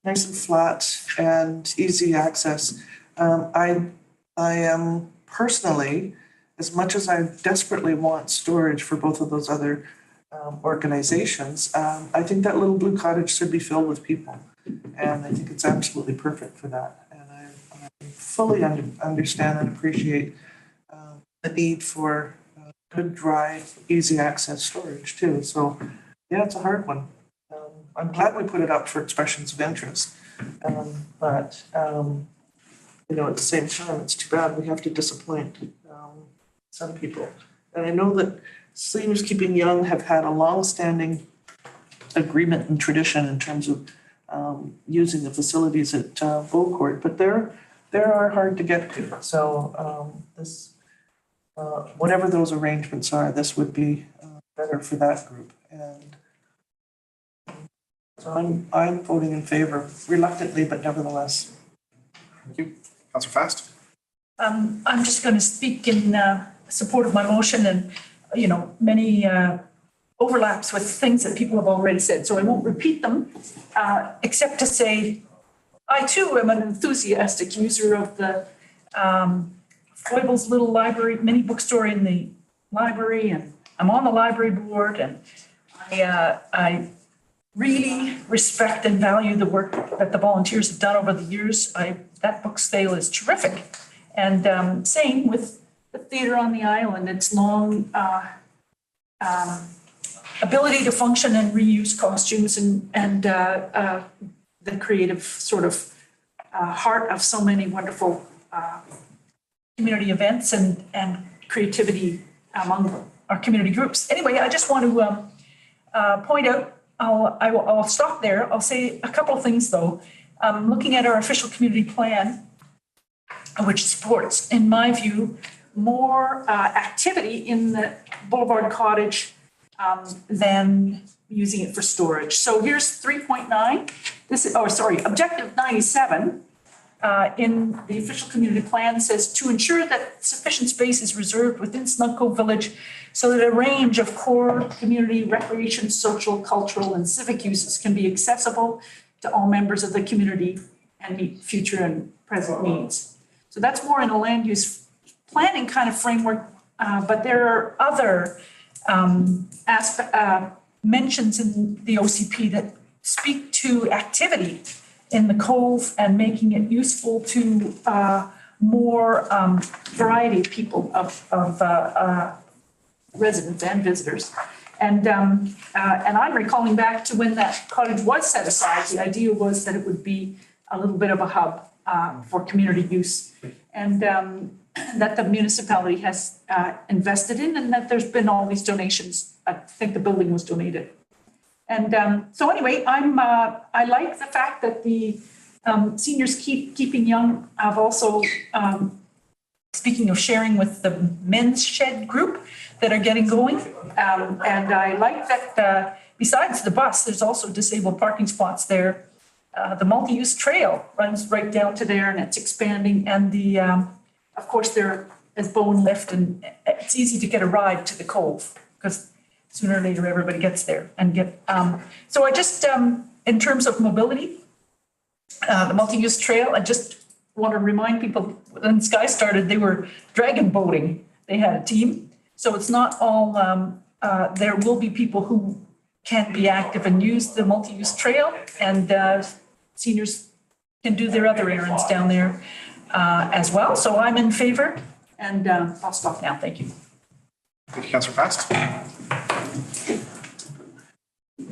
nice and flat and easy access. I am personally, as much as I desperately want storage for both of those other organizations, I think that Little Blue Cottage should be filled with people. And I think it's absolutely perfect for that. And I fully understand and appreciate the need for good, dry, easy access storage too. So yeah, it's a hard one. I'm glad we put it up for expressions of interest. But you know, at the same time, it's too bad we have to disappoint some people. And I know that Seniors Keeping Young have had a long-standing agreement and tradition in terms of using the facilities at Beaucourt, but they're hard to get to. So this, whatever those arrangements are, this would be better for that group. And so I'm voting in favor, reluctantly, but nevertheless. Thank you. Councilor Fast. I'm just going to speak in support of my motion, and you know, many overlaps with things that people have already said, so I won't repeat them, except to say I too am an enthusiastic user of the Foible's little library, mini bookstore in the library, and I'm on the library board, and I really respect and value the work that the volunteers have done over the years. That book sale is terrific. And same with the Theatre on the Isle and its long ability to function and reuse costumes and the creative sort of heart of so many wonderful community events and creativity among our community groups. Anyway, I just want to point out I'll stop there. I'll say a couple of things though. Looking at our official community plan, which supports, in my view, more activity in the Boulevard Cottage than using it for storage. So here's 3.9. Objective 97 in the official community plan says to ensure that sufficient space is reserved within Snug Cove Village so that a range of core community recreation, social, cultural, and civic uses can be accessible to all members of the community and meet future and present needs. So that's more in a land use planning kind of framework, but there are other mentions in the OCP that speak to activity in the cove and making it useful to more variety of people, of residents and visitors. And I'm recalling back to when that cottage was set aside, the idea was that it would be a little bit of a hub for community use. And that the municipality has invested in, and that there's been all these donations. I think the building was donated. And so anyway, I like the fact that the seniors keeping young. I've also, speaking of sharing with the men's shed group that are getting going. And I like that besides the bus, there's also disabled parking spots there. The multi-use trail runs right down to there and it's expanding. And the, of course, there is Bowen Lift, and it's easy to get a ride to the cove because sooner or later everybody gets there and get. So I just, in terms of mobility, the multi-use trail, I just want to remind people when Sky started, they were dragon boating. They had a team. So it's not all, there will be people who can be active and use the multi-use trail, and seniors can do their other errands down there as well. So I'm in favor, and I'll stop now. Thank you. Thank you, Councillor Fast.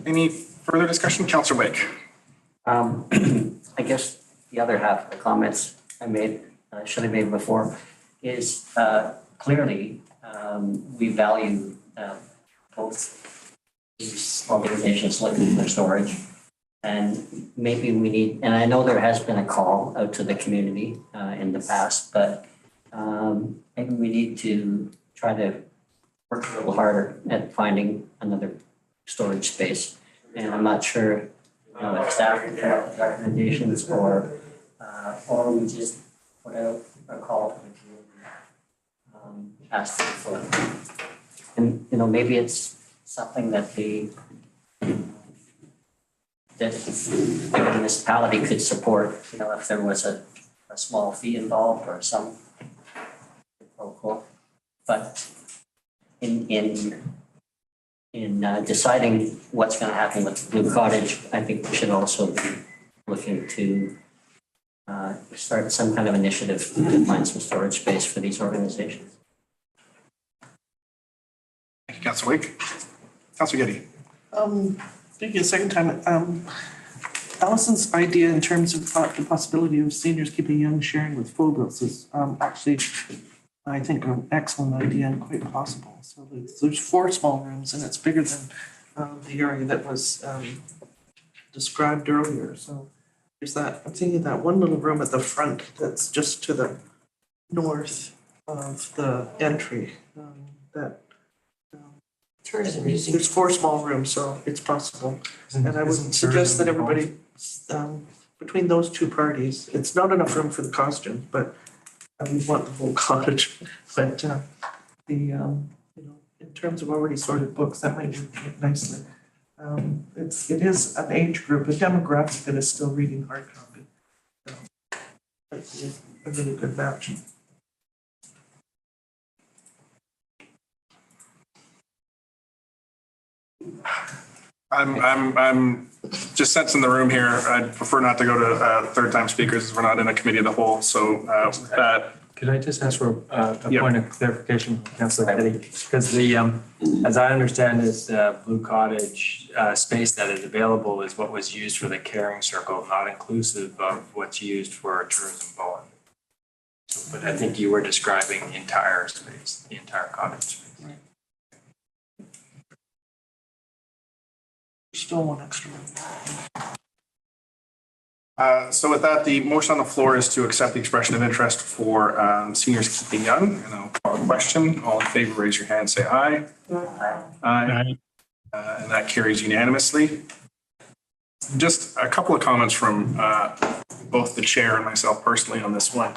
Any further discussion? Councillor Wake. I guess the other half of the comments I made, should have made before, is clearly we value both these organizations looking for storage. And maybe we need, and I know there has been a call out to the community in the past, but maybe we need to try to work a little harder at finding another storage space. And I'm not sure, if staff can come up with recommendations or we just put out a call to the community, asking for, and maybe it's something that the municipality could support, if there was a small fee involved or some. But in deciding what's going to happen with Blue Cottage, I think we should also be looking to start some kind of initiative to find some storage space for these organizations. Thank you, Councillor Wake. Councillor Getty. Thank you a second time. Allison's idea in terms of the possibility of seniors keeping young sharing with Phobos is actually, I think, an excellent idea and quite possible. So there's 4 small rooms and it's bigger than the area that was described earlier. So there's that, I'm thinking that one little room at the front that's just to the north of the entry. There's 4 small rooms, so it's possible. And I would suggest that everybody, between those 2 parties, it's not enough room for the costumes, but we want the whole cottage. But in terms of already sorted books, that might work nicely. It is an age group, a demographic that is still reading hard copy. So that's a really good match. I'm just sensing the room here. I'd prefer not to go to third-time speakers as we're not in a committee of the whole. So with that. Could I just ask for a point of clarification, Councillor Petty? Because as I understand is Blue Cottage space that is available is what was used for the caring circle, not inclusive of what's used for tourism Bowen. But I think you were describing the entire space, the entire cottage space. still one extra. So with that, the motion on the floor is to accept the expression of interest for Seniors Keeping Young. And I'll call a question. All in favor, raise your hand, say aye. Aye. And that carries unanimously. Just a couple of comments from both the chair and myself personally on this one.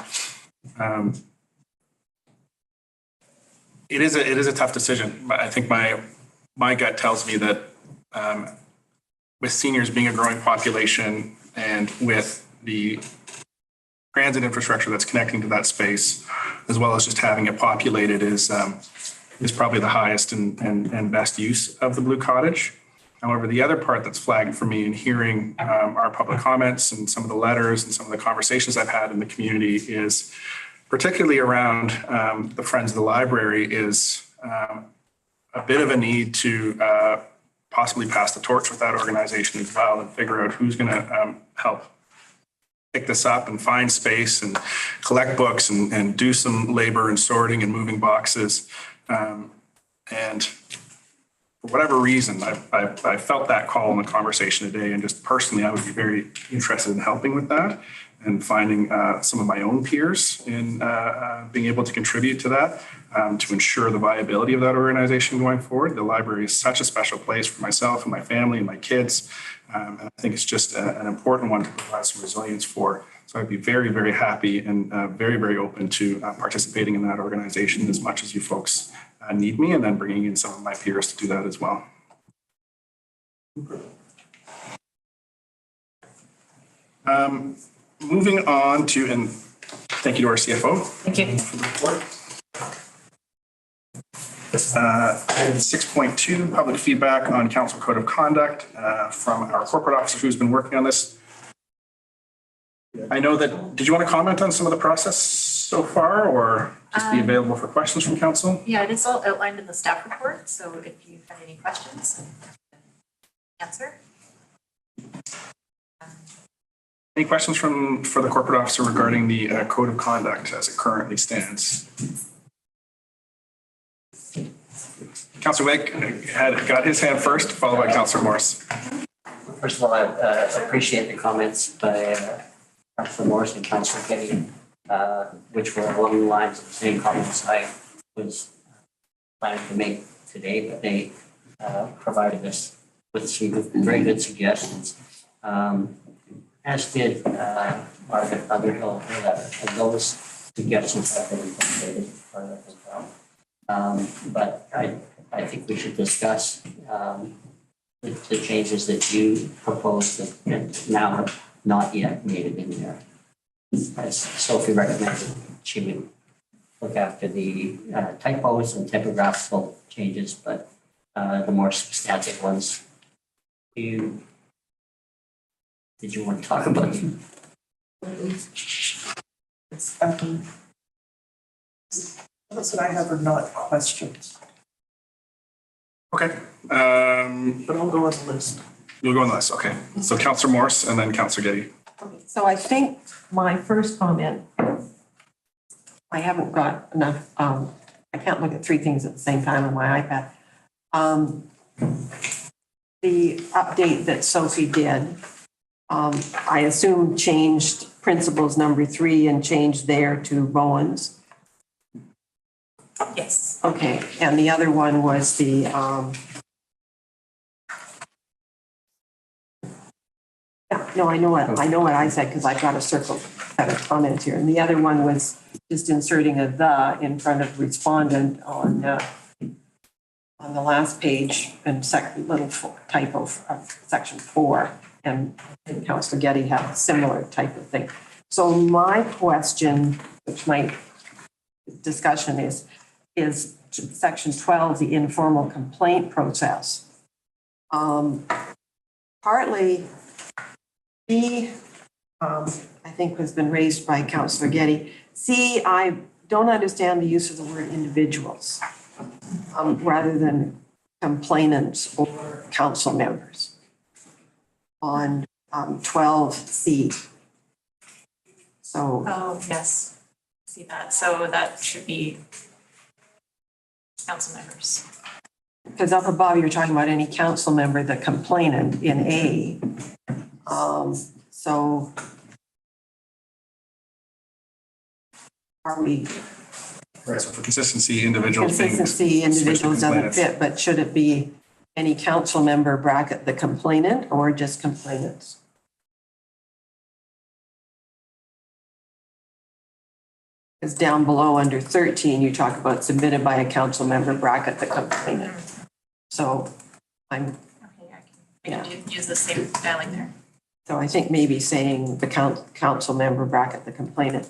It is a tough decision. I think my gut tells me that with seniors being a growing population and with the transit infrastructure that's connecting to that space, as well as just having it populated, is probably the highest and best use of the Blue Cottage. However, the other part that's flagged for me in hearing our public comments and some of the letters and some of the conversations I've had in the community is particularly around the Friends of the Library is a bit of a need to possibly pass the torch with that organization as well and figure out who's going to help pick this up and find space and collect books and do some labor and sorting and moving boxes. And for whatever reason, I felt that call in the conversation today, and just personally, I would be very interested in helping with that and finding some of my own peers in being able to contribute to that to ensure the viability of that organization going forward. The library is such a special place for myself and my family and my kids. And I think it's just an important one to provide some resilience for. So I'd be very, very happy and very, very open to participating in that organization as much as you folks need me, and then bringing in some of my peers to do that as well. Moving on to, and thank you to our CFO. Thank you. For the report. Item 6.2, public feedback on council code of conduct from our corporate officer who's been working on this. I know that, did you want to comment on some of the process so far, or just be available for questions from council? Yeah, it is all outlined in the staff report, so if you have any questions, answer. Any questions for the corporate officer regarding the code of conduct as it currently stands? Councillor Wake had got his hand first, followed by Councillor Morris. First of all, I appreciate the comments by Councillor Morris and Councillor Getty, which were along the lines of the same comments I was planning to make today, but they provided us with some very good suggestions. As did Margaret Underhill, and those suggestions have been incorporated as well. But I think we should discuss the changes that you proposed and now have not yet made it in there. As Sophie recommended, she would look after the typos and typographical changes, but the more substantive ones, did you want to talk about them? Those that I have are not questions, Okay. but I'll go on the list. You'll go on the list. Okay. So Councillor Morris and then Councillor Getty. So I think my first comment, I haven't got enough, I can't look at three things at the same time on my iPad. The update that Sophie did, I assume changed principles number 3 and changed there to Bowen's. Yes. Okay, and the other one was the, yeah, no, I know what I said because I've got a circle set of comments here. And the other one was just inserting a "the" in front of respondent on the last page and little typo of section 4. And Councillor Getty had a similar type of thing. So my question, which my discussion is section 12, the informal complaint process. Partly, I think has been raised by Councillor Getty. C, I don't understand the use of the word individuals rather than complainants or council members on 12C. So. Oh, yes, see that. So that should be council members. because up above, you're talking about any council member, the complainant in A. So are we, Right, so for consistency, individuals being. consistency, individuals doesn't complainants. fit, but should it be any council member bracket the complainant or just complainants? Because down below under 13, you talk about submitted by a council member bracket the complainant. So I'm, Okay, I can use the same styling there. so I think maybe saying the council member bracket the complainant.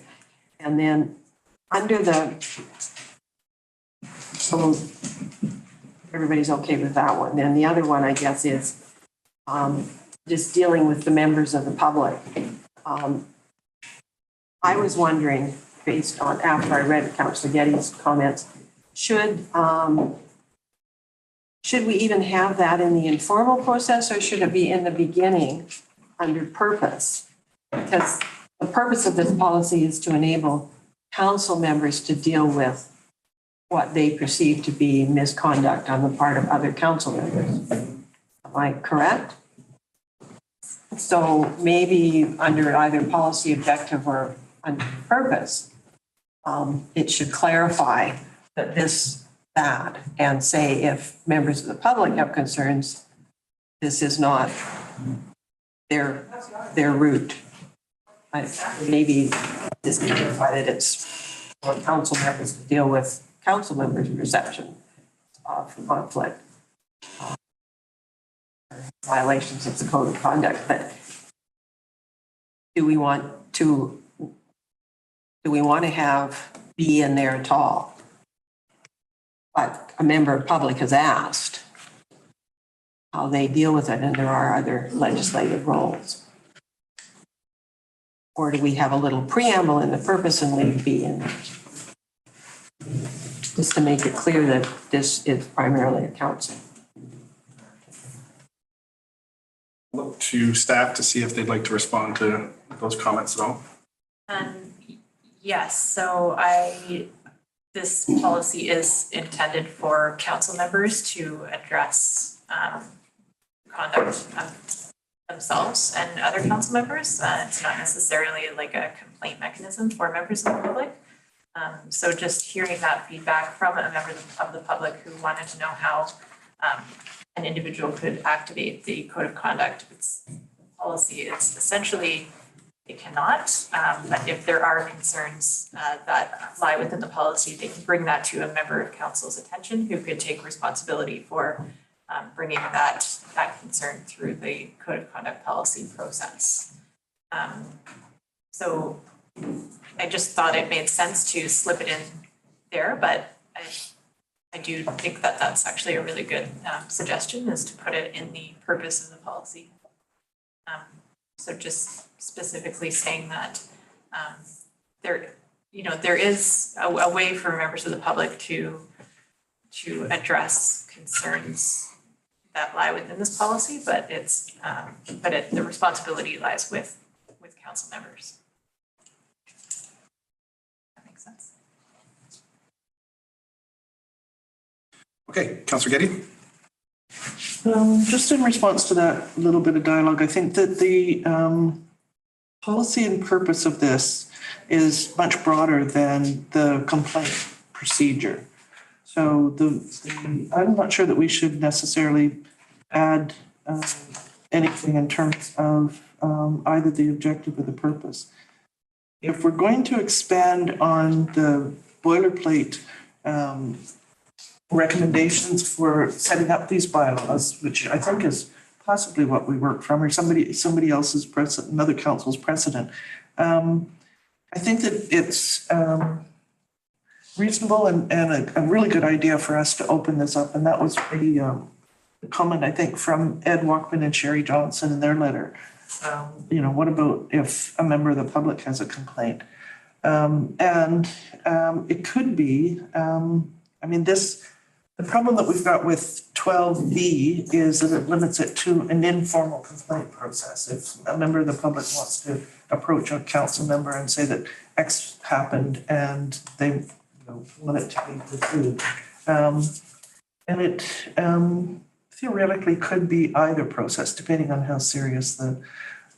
And then under the, so everybody's okay with that one. Then the other one, I guess, is just dealing with the members of the public. I was wondering, based on, after I read Councilor Getty's comments, should we even have that in the informal process, or should it be in the beginning under purpose? Because the purpose of this policy is to enable council members to deal with what they perceive to be misconduct on the part of other council members. Am I correct? So maybe under either policy objective or under purpose, it should clarify that that, and say if members of the public have concerns, this is not their route. Maybe just clarify that it's for council members to deal with council members' perception of conflict, violations of the code of conduct. But do we want to have be in there at all? But a member of public has asked how they deal with it, and there are other legislative roles. Or do we have a little preamble in the purpose and leave B in there? Just to make it clear that this is primarily a council. Look to staff to see if they'd like to respond to those comments at all. Yes, so this policy is intended for council members to address conduct of themselves and other council members. It's not necessarily like a complaint mechanism for members of the public. So just hearing that feedback from a member of the public who wanted to know how an individual could activate the code of conduct, it's policy, it's essentially it cannot, but if there are concerns that lie within the policy, they can bring that to a member of council's attention who could take responsibility for bringing that concern through the code of conduct policy process. So I just thought it made sense to slip it in there, but I do think that that's actually a really good suggestion, is to put it in the purpose of the policy. So just specifically saying that there is a way for members of the public to address concerns that lie within this policy, but the responsibility lies with council members. That makes sense. Okay, Councillor Getty. Just in response to that little bit of dialogue, I think that the policy and purpose of this is much broader than the complaint procedure. So I'm not sure that we should necessarily add anything in terms of either the objective or the purpose. If we're going to expand on the boilerplate recommendations for setting up these bylaws, which I think is possibly what we work from, or somebody else's precedent, another council's precedent. I think that it's reasonable and a really good idea for us to open this up. And that was the comment, I think, from Ed Walkman and Sherry Johnson in their letter. What about if a member of the public has a complaint? It could be, the problem that we've got with 12B is that it limits it to an informal complaint process. If a member of the public wants to approach a council member and say that X happened and they want it to be pursued. And it theoretically could be either process, depending on how serious the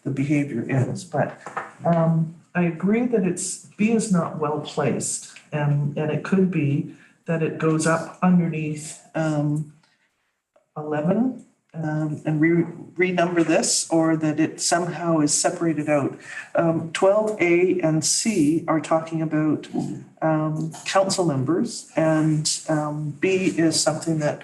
behavior is. But I agree that B is not well placed, and it could be that it goes up underneath 11 and renumber this, or that it somehow is separated out. 12A and C are talking about council members, and B is something that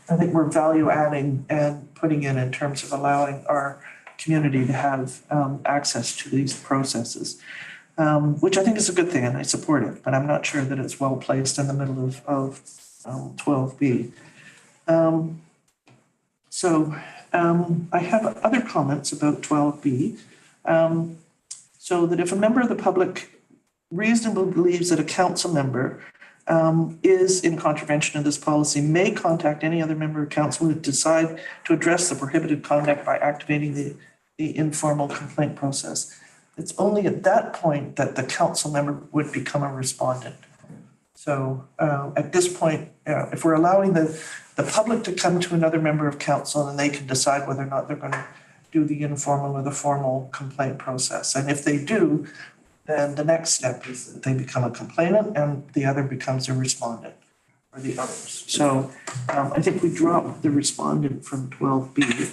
I think we're value adding and putting in terms of allowing our community to have access to these processes, which I think is a good thing, and I support it, but I'm not sure that it's well placed in the middle of 12B. I have other comments about 12B. So that if a member of the public reasonably believes that a council member is in contravention of this policy, may contact any other member of council to decide to address the prohibited conduct by activating the informal complaint process. It's only at that point that the council member would become a respondent. So at this point, if we're allowing the public to come to another member of council, and they can decide whether or not they're going to do the informal or the formal complaint process. And if they do, then the next step is that they become a complainant and the other becomes a respondent, or the others. So I think we drop the respondent from 12B.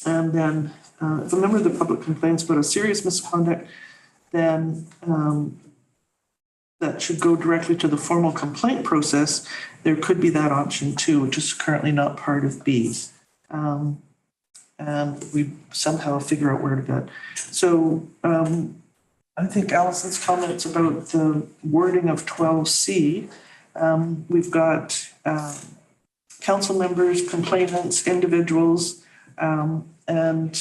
And then if a member of the public complains about a serious misconduct, then that should go directly to the formal complaint process. There could be that option too, which is currently not part of B. And we somehow figure out where to get. So I think Allison's comments about the wording of 12C, we've got council members, complainants, individuals, and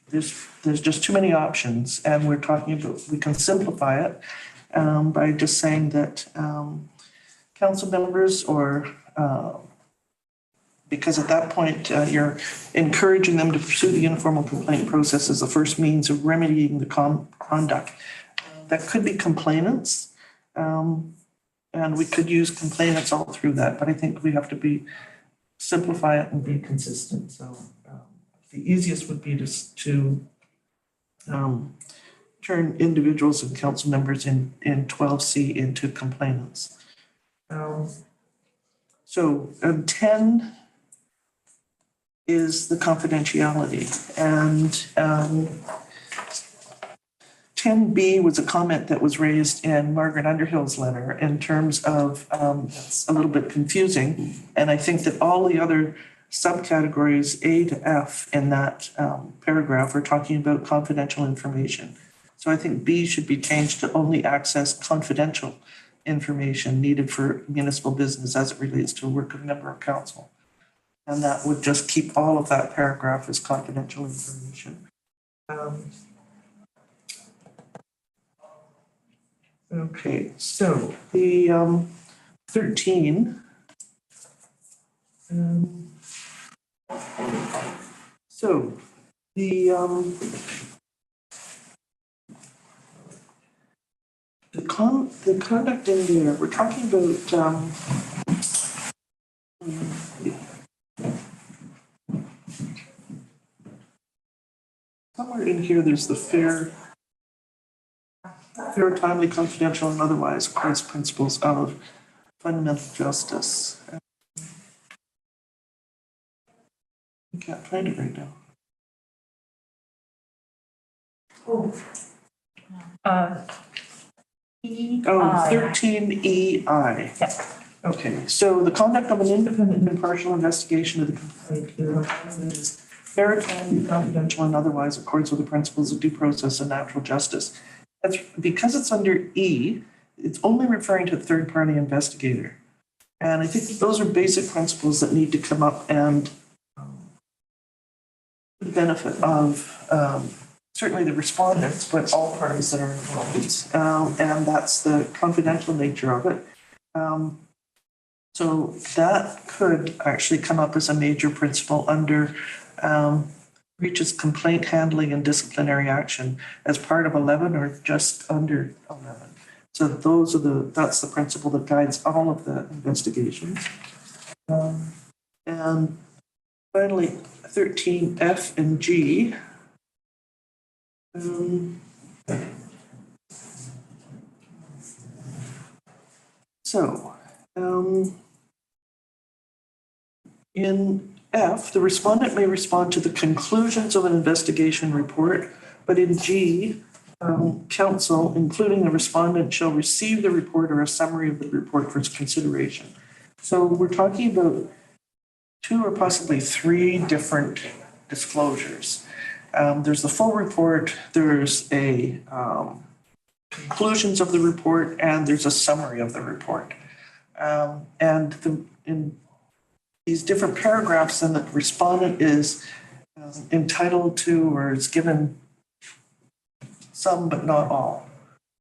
there's just too many options. And we're talking about, we can simplify it by just saying that council members, or because at that point you're encouraging them to pursue the informal complaint process as the first means of remedying the conduct. That could be complainants, and we could use complainants all through that, but I think we have to simplify it and be consistent. So the easiest would be to turn individuals and council members in 12C into complainants. 10 is the confidentiality, and 10B was a comment that was raised in Margaret Underhill's letter in terms of it's a little bit confusing, and I think that all the other subcategories A to F in that paragraph are talking about confidential information. So I think B should be changed to only access confidential information needed for municipal business as it relates to a work of a member of council. And that would just keep all of that paragraph as confidential information. Okay, so the 13. So the conduct in there, we're talking about somewhere in here there's the fair, timely, confidential, and otherwise applies principles of fundamental justice. I can't find it right now. 13EI. Yes. Okay, so the conduct of an independent and impartial investigation of the complaint is fair, timely, confidential, and otherwise accords with the principles of due process and natural justice. That's because it's under E, it's only referring to a third-party investigator. And I think those are basic principles that need to come up and the benefit of certainly the respondents, but all parties that are involved. And that's the confidential nature of it. So that could actually come up as a major principle under breaches, complaint handling, and disciplinary action as part of 11 or just under 11. So that's the principle that guides all of the investigations. And finally, 13F and G. In F, the respondent may respond to the conclusions of an investigation report, but in G, council, including the respondent, shall receive the report or a summary of the report for its consideration. So we're talking about 2 or possibly 3 different disclosures. There's the full report, there's a conclusions of the report, and there's a summary of the report. In these different paragraphs, then the respondent is entitled to or is given some but not all,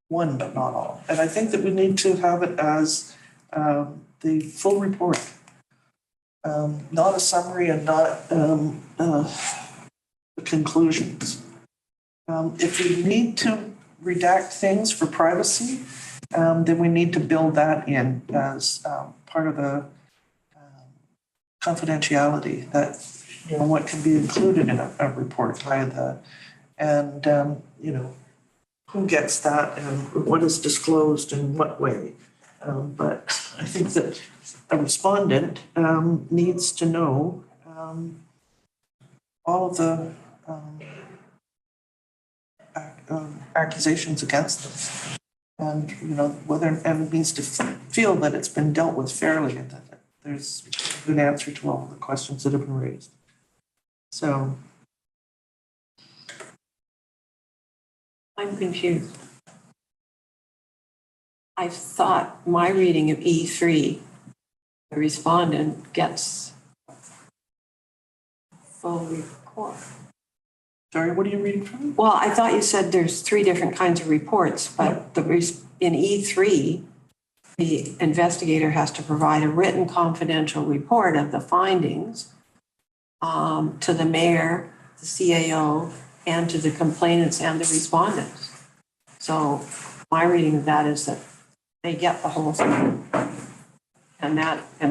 one but not all. And I think that we need to have it as the full report, not a summary and not the conclusions. If we need to redact things for privacy, then we need to build that in as part of the confidentiality that, what can be included in a report by who gets that and what is disclosed in what way. But I think that a respondent needs to know all of the accusations against them. And, whether it needs to feel that it's been dealt with fairly and that there's a good answer to all the questions that have been raised. So. I'm confused. I thought my reading of E3, the respondent gets full report. Sorry, what are you reading from? Well, I thought you said there's 3 different kinds of reports, but in E3, the investigator has to provide a written confidential report of the findings to the mayor, the CAO, and to the complainants and the respondents. So my reading of that is that they get the whole thing. And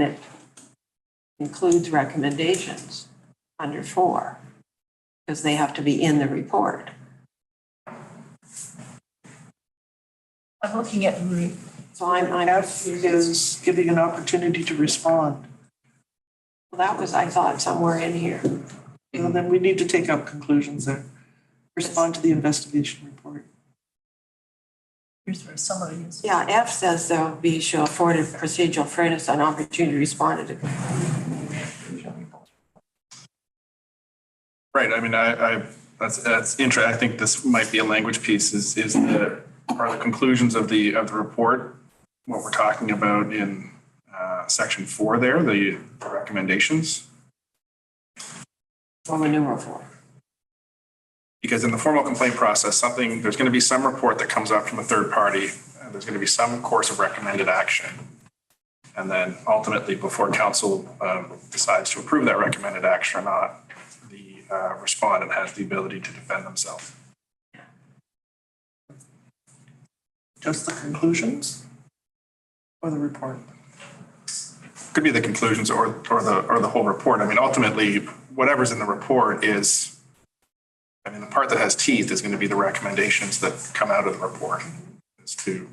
it includes recommendations under 4, because they have to be in the report. I'm looking at So I'm F is giving an opportunity to respond. Well, that was, I thought, somewhere in here. And then we need to take out conclusions there. Respond to the investigation report. Here's where somebody is. Yeah, F says there will be shall afford a procedural fairness and opportunity to respond to. Right, I mean, that's interesting. I think this might be a language piece are the conclusions of the report, what we're talking about in section 4 there, the recommendations. Roman numeral 4. Because in the formal complaint process, there's going to be some report that comes up from a third party, and there's going to be some course of recommended action. And then ultimately, before council decides to approve that recommended action or not, the respondent has the ability to defend themselves. Just the conclusions or the report? Could be the conclusions or the whole report. I mean, ultimately, whatever's in the report is, the part that has teeth is going to be the recommendations that come out of the report as to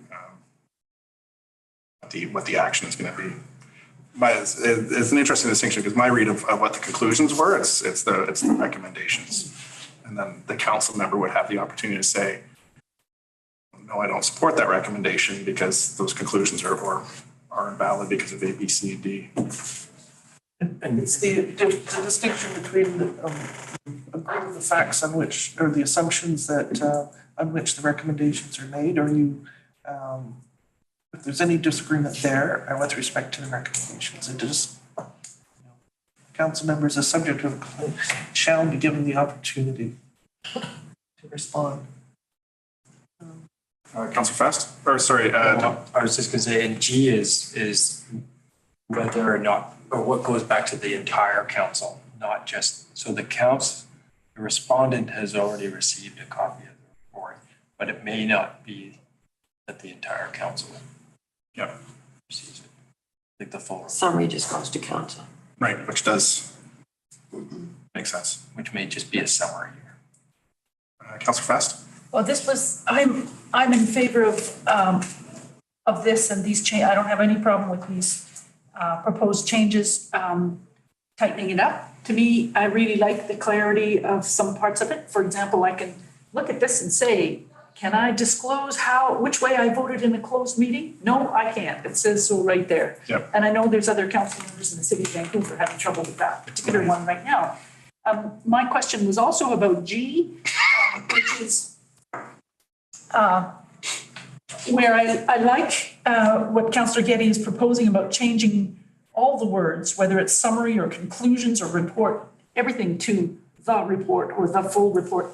what the action is going to be. But it's an interesting distinction because my read of what the conclusions were, it's the recommendations. And then the council member would have the opportunity to say, no, I don't support that recommendation because those conclusions are invalid because of A, B, C, D. And it's the distinction between agreeing with the facts on which, or the assumptions that on which the recommendations are made, or if there's any disagreement there with respect to the recommendations, it just, council members as subject to a complaint shall be given the opportunity to respond. Councilor Fast? Or sorry, I was just going to say, and G is whether or not, or what goes back to the entire council, not just, so the respondent has already received a copy of the report, but it may not be that the entire council Yep. receives it. Like the full, Summary just goes to council. Right, which does make sense. which may just be a summary. Councillor Fast? Well, this was, I'm in favor of this and these I don't have any problem with these proposed changes, tightening it up. To me, I really like the clarity of some parts of it. For example, I can look at this and say, can I disclose which way I voted in a closed meeting? No, I can't. It says so right there. Yep. And I know there's other council members in the city of Vancouver having trouble with that particular one right now. My question was also about G, which is where I like what Councillor Getty is proposing about changing all the words, whether it's summary or conclusions or report, everything to the report or the full report.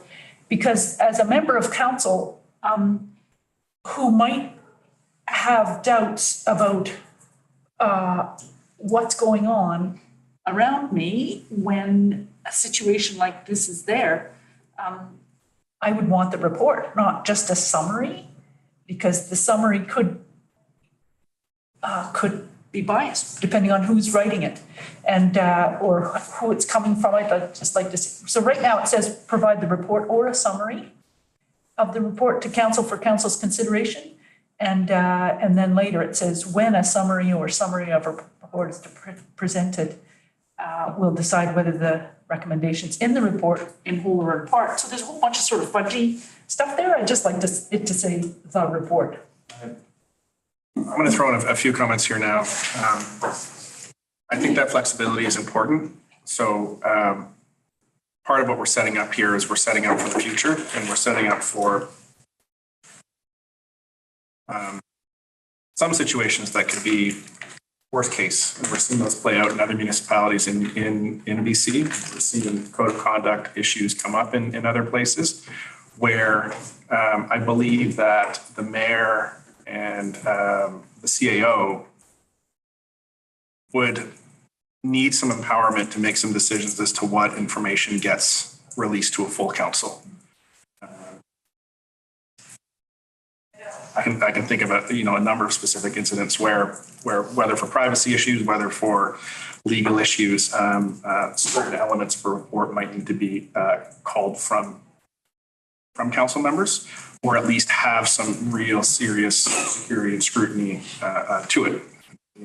Because as a member of council who might have doubts about what's going on around me when a situation like this is there, I would want the report, not just a summary, because the summary could be biased depending on who's writing it and or who it's coming from. I'd just like to see. So right now it says provide the report or a summary of the report to council for council's consideration. And then later it says when a summary or summary of a report is presented, we'll decide whether the recommendations in the report in whole or in part. So there's a whole bunch of sort of fudgy stuff there. I'd just like it to say the report. I'm going to throw in a few comments here now. I think that flexibility is important. So part of what we're setting up here is we're setting up for the future, and we're setting up for some situations that could be worst case. And we're seeing those play out in other municipalities in BC. We're seeing code of conduct issues come up in other places where I believe that the mayor and the CAO would need some empowerment to make some decisions as to what information gets released to a full council. I can think of a number of specific incidents where whether for privacy issues, whether for legal issues, certain elements of a report might need to be called from council members, or at least have some real serious security and scrutiny to it.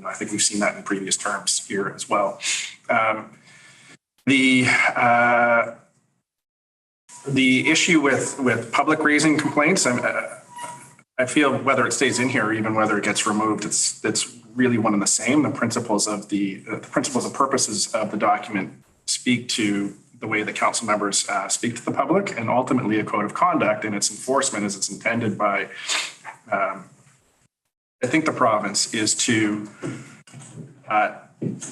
I think we've seen that in previous terms here as well. The issue with public raising complaints, I feel whether it stays in here or even whether it gets removed, it's really one and the same. The principles and purposes of the document speak to the way the council members speak to the public, and ultimately a code of conduct and its enforcement as it's intended by, I think the province is to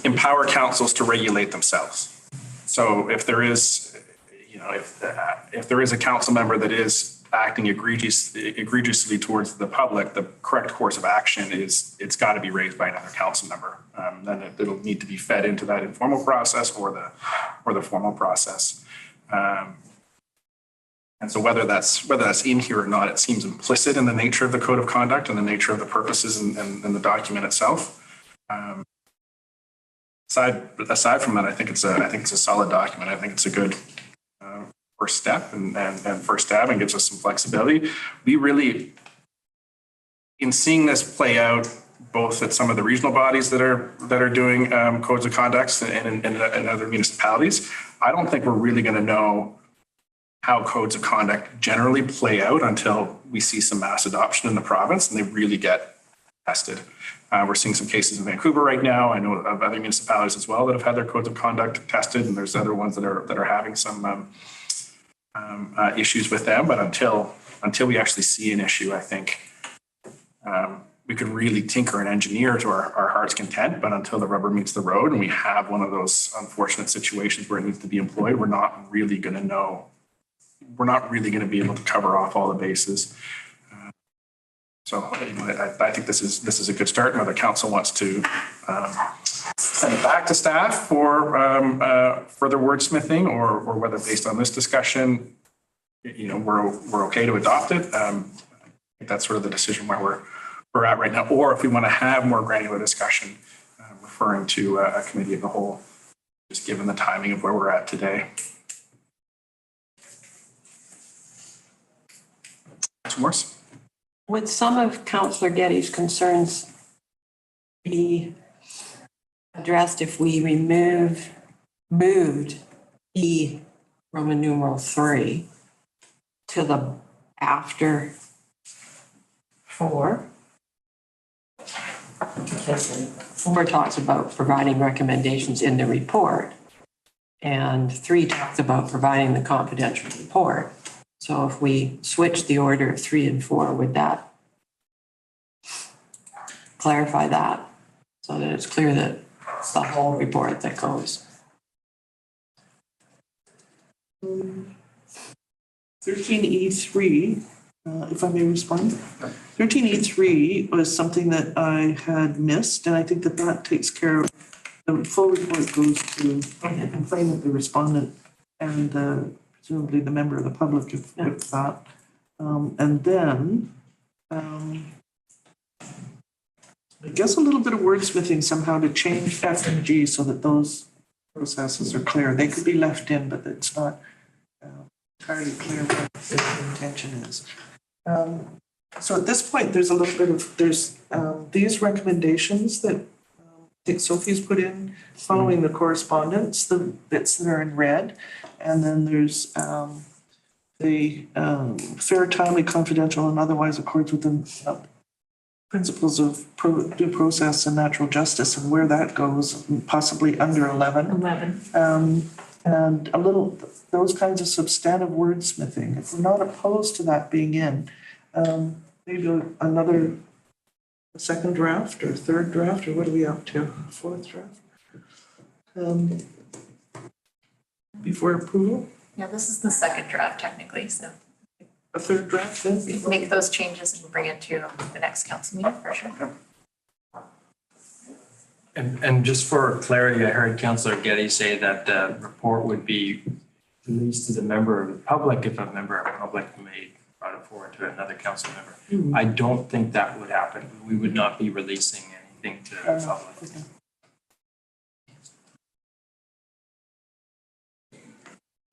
empower councils to regulate themselves. So if there is, if there is a council member that is acting egregiously towards the public, the correct course of action is it's got to be raised by another council member. Then it'll need to be fed into that informal process or the formal process. And so whether that's in here or not, it seems implicit in the nature of the code of conduct and the nature of the purposes and the document itself. Aside from that, I think it's a solid document. I think it's a good first step and first stab, and gives us some flexibility. We really, in seeing this play out, both at some of the regional bodies that are doing codes of conduct and other municipalities, I don't think we're really going to know how codes of conduct generally play out until we see some mass adoption in the province and they really get tested. We're seeing some cases in Vancouver right now. I know of other municipalities as well that have had their codes of conduct tested, and there's other ones that are having some issues with them. But until we actually see an issue, I think we can really tinker and engineer to our heart's content. But until the rubber meets the road and we have one of those unfortunate situations where it needs to be employed, we're not really going to know. We're not really going to be able to cover off all the bases. So I think this is a good start. Whether council wants to send it back to staff for further wordsmithing, or whether based on this discussion, we're okay to adopt it. that's sort of the decision where we're at right now, or if we want to have more granular discussion, referring to a committee of the whole, just given the timing of where we're at today. Councilor Morse? Would some of Councillor Getty's concerns be addressed if we moved E Roman numeral 3 to the after 4? Because 4 talks about providing recommendations in the report, and 3 talks about providing the confidential report. So if we switch the order of 3 and 4, would that clarify that so that it's clear that it's the whole report that goes? 13E3, if I may respond. 13E3 was something that I had missed, and I think that takes care of, the full report goes to the complainant, the respondent, and presumably the member of the public if that. And then, I guess a little bit of wordsmithing somehow to change F and G so that those processes are clear. They could be left in, but it's not entirely clear what the intention is. So at this point, there's a little bit of, there's these recommendations that I think Sophie's put in following the correspondence, the bits that are in red. And then there's the fair, timely, confidential, and otherwise accords with the principles of due process and natural justice, and where that goes, possibly under 11. And a little, those kinds of substantive wordsmithing. If we're not opposed to that being in, maybe another second draft or third draft, or what are we up to? Fourth draft? Before approval? Yeah, this is the second draft technically, so A third draft then? we can make those changes and bring it to the next council meeting for sure. And just for clarity, I heard Councillor Getty say that the report would be released to the member of the public if a member of the public may brought it forward to another council member. I don't think that would happen. We would not be releasing anything to the public. Okay.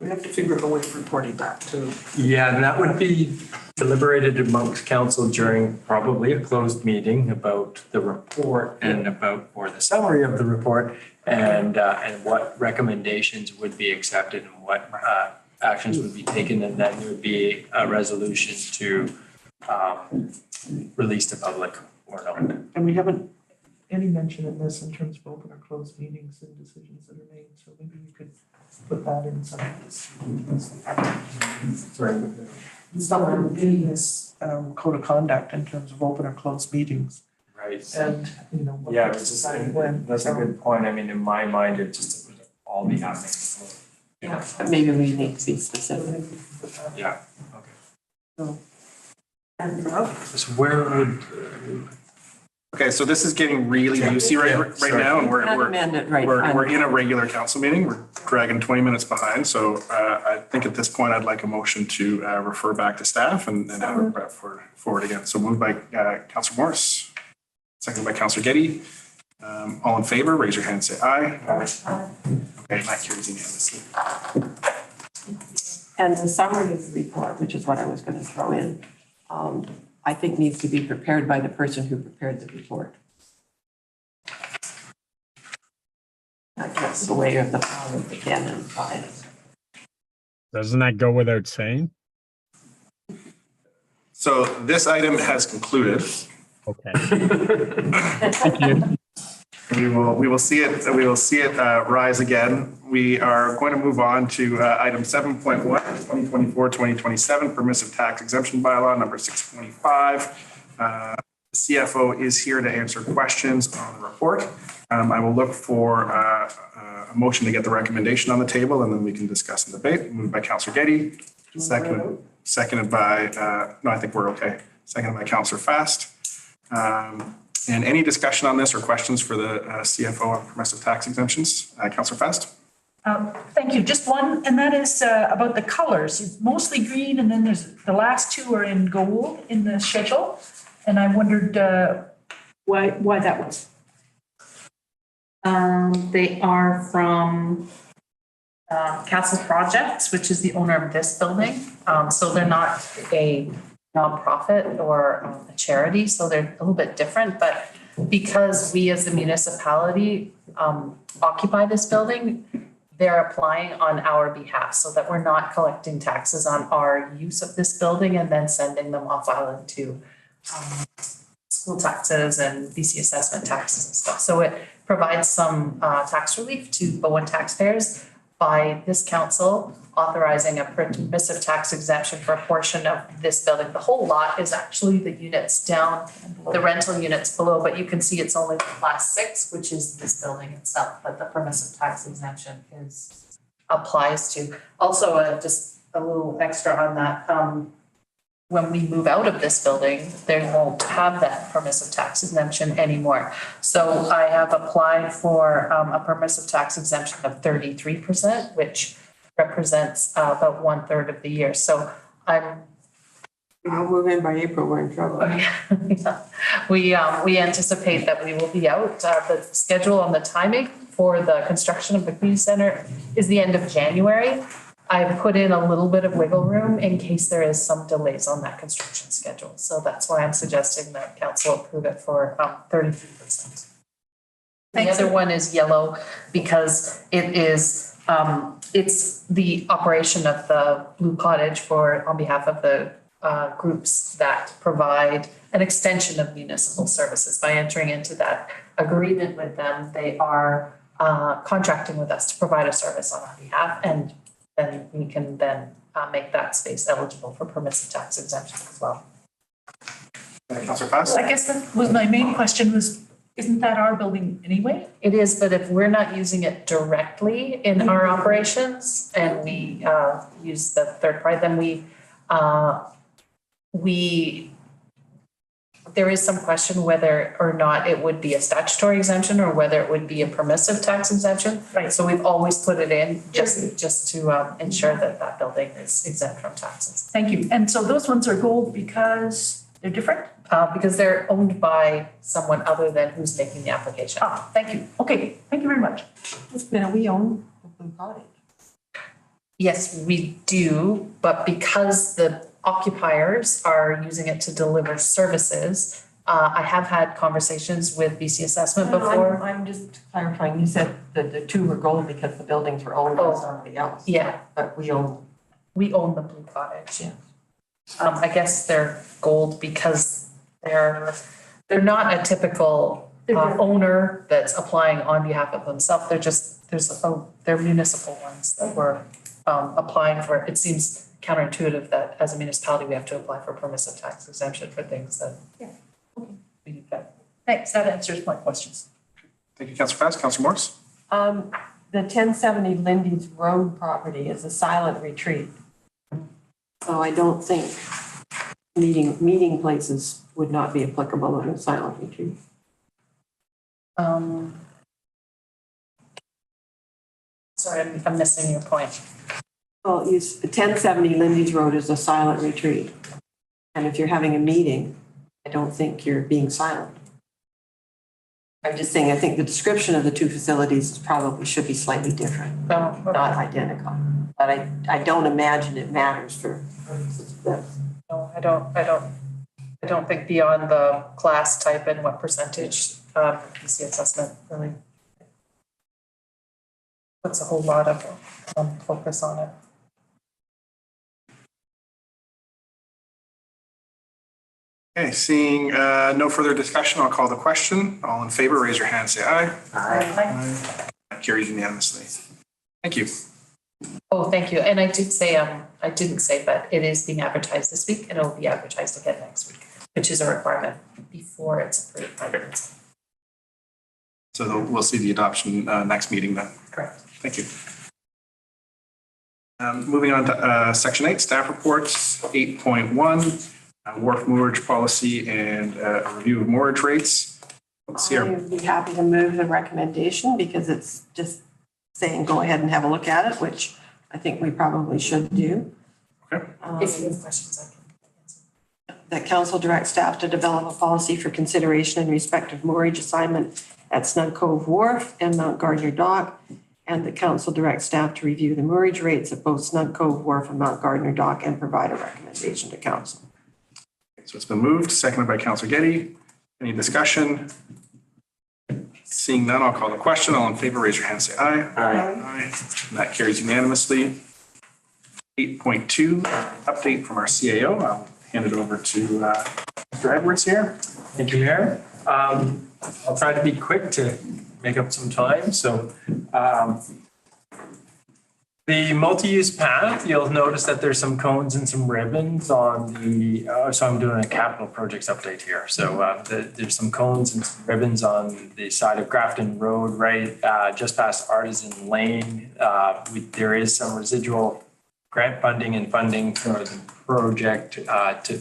We have to figure out a way of reporting back to. Yeah, and that would be deliberated amongst council during probably a closed meeting about the report and about, or the summary of the report, and what recommendations would be accepted and what actions would be taken, and then there would be a resolution to release to public or not. And we haven't any mention in this in terms of open or closed meetings and decisions that are made, so maybe we could put that in some of this. Sorry. Somewhere in this code of conduct in terms of open or closed meetings. Right. And, you know. what Yeah, to it's just, decide when. that's a good point. I mean, in my mind, it just would all be happening. Yeah, but maybe we need to be specific. Yeah, okay. So, So where would, Okay, so this is getting really juicy right now, and Not amended, right, we're in a regular council meeting. We're dragging 20 minutes behind. So I think at this point, I'd like a motion to refer back to staff and have it brought forward again. So moved by Councillor Morse, seconded by Councillor Getty. All in favor, raise your hand, say aye. Okay, that carries unanimously. And the summary of the report, which is what I was going to throw in, I think needs to be prepared by the person who prepared the report. That gets the way of the power of the canon and bias. Doesn't that go without saying? So this item has concluded. Okay. Thank you. We will see it rise again. We are going to move on to item 7.1, 2024-2027 permissive tax exemption bylaw number 625. The CFO is here to answer questions on the report. I will look for a motion to get the recommendation on the table, and then we can discuss and debate. Moved by Councillor Getty, seconded by, no, I think we're okay. Seconded by Councillor Fast. And any discussion on this or questions for the CFO on permissive tax exemptions? Councillor Fast? Thank you. Just one, and that is about the colors. It's mostly green, and then there's, the last two are in gold in the schedule. And I wondered why that was. They are from Castle Projects, which is the owner of this building. So they're not a nonprofit or a charity, so they're a little bit different. But because we as the municipality occupy this building, they're applying on our behalf so that we're not collecting taxes on our use of this building and then sending them off island to school taxes and BC assessment taxes and stuff. So it provides some tax relief to Bowen taxpayers by this council authorizing a permissive tax exemption for a portion of this building. The whole lot is actually the units down, the rental units below, but you can see it's only class 6, which is this building itself, but the permissive tax exemption applies to. Also, just a little extra on that, when we move out of this building, they won't have that permissive tax exemption anymore. So I have applied for a permissive tax exemption of 33%, which represents about 1/3 of the year. So I'm. We'll move in by April, we're in trouble. We anticipate that we will be out. The schedule on the timing for the construction of the community center is the end of January. I've put in a little bit of wiggle room in case there is some delays on that construction schedule. So that's why I'm suggesting that council approve it for 33%. The other one is yellow because it is it's the operation of the Blue Cottage on behalf of the groups that provide an extension of municipal services. By entering into that agreement with them, they are contracting with us to provide a service on our behalf, and then we can make that space eligible for permissive tax exemption as well. Councillor Fass? I guess that was my main question was, isn't that our building anyway? It is, but if we're not using it directly in our operations and we use the third party, then there is some question whether or not it would be a statutory exemption or whether it would be a permissive tax exemption. Right. So we've always put it in just to ensure that that building is exempt from taxes. Thank you. And so those ones are gold because they're different? Because they're owned by someone other than who's making the application. Thank you. Okay, thank you very much. Now, we own the Blue Cottage. Yes, we do, but because the occupiers are using it to deliver services, I have had conversations with BC Assessment before. I'm just clarifying, you said that the two were gold because the buildings were owned by somebody else. Yeah. But we own the Blue Cottage. Yeah. I guess they're gold because they're not a typical owner that's applying on behalf of themselves. They're municipal ones that we're applying for. It seems counterintuitive that as a municipality, we have to apply for permissive tax exemption for things that. Yeah. Okay. Thanks, that answers my questions. Thank you, Councillor Fass. Councillor Morris? the 1070 Lindy's Road property is a silent retreat. So I don't think meeting places would not be applicable in a silent retreat. Sorry, I'm missing your point. Well, 1070 Lindy's Road is a silent retreat. And if you're having a meeting, I don't think you're being silent. I'm just saying, I think the description of the two facilities probably should be slightly different, not identical. But I don't imagine it matters for purposes of this. No, I don't think beyond the class type and what percentage PC assessment really puts a whole lot of focus on it. Okay, seeing no further discussion, I'll call the question. All in favor, raise your hand, say aye. Aye. That carries unanimously. Thank you. Oh, thank you. And I didn't say, but it is being advertised this week and it will be advertised again next week, which is a requirement before it's approved by the council. So we'll see the adoption next meeting then. Correct. Thank you. Moving on to section 8, staff reports, 8.1. Wharf moorage policy and a review of moorage rates. Let's see I would be happy to move the recommendation because it's just saying, go ahead and have a look at it, which I think we probably should do. Okay. If you have questions, I can answer. That council direct staff to develop a policy for consideration in respect of moorage assignment at Snug Cove Wharf and Mount Gardner Dock, and the council direct staff to review the moorage rates at both Snug Cove Wharf and Mount Gardner Dock and provide a recommendation to council. So it's been moved, seconded by Councilor Getty. Any discussion? Seeing none, I'll call the question. All in favor, raise your hand, say aye. Aye. And that carries unanimously. 8.2, update from our CAO. I'll hand it over to Mr. Edwards here. Thank you, Mayor. I'll try to be quick to make up some time. So the multi-use path, you'll notice that there's some cones and some ribbons on the, so I'm doing a capital projects update here. So there's some cones and some ribbons on the side of Grafton Road, right just past Artisan Lane. There is some residual grant funding and funding for the project to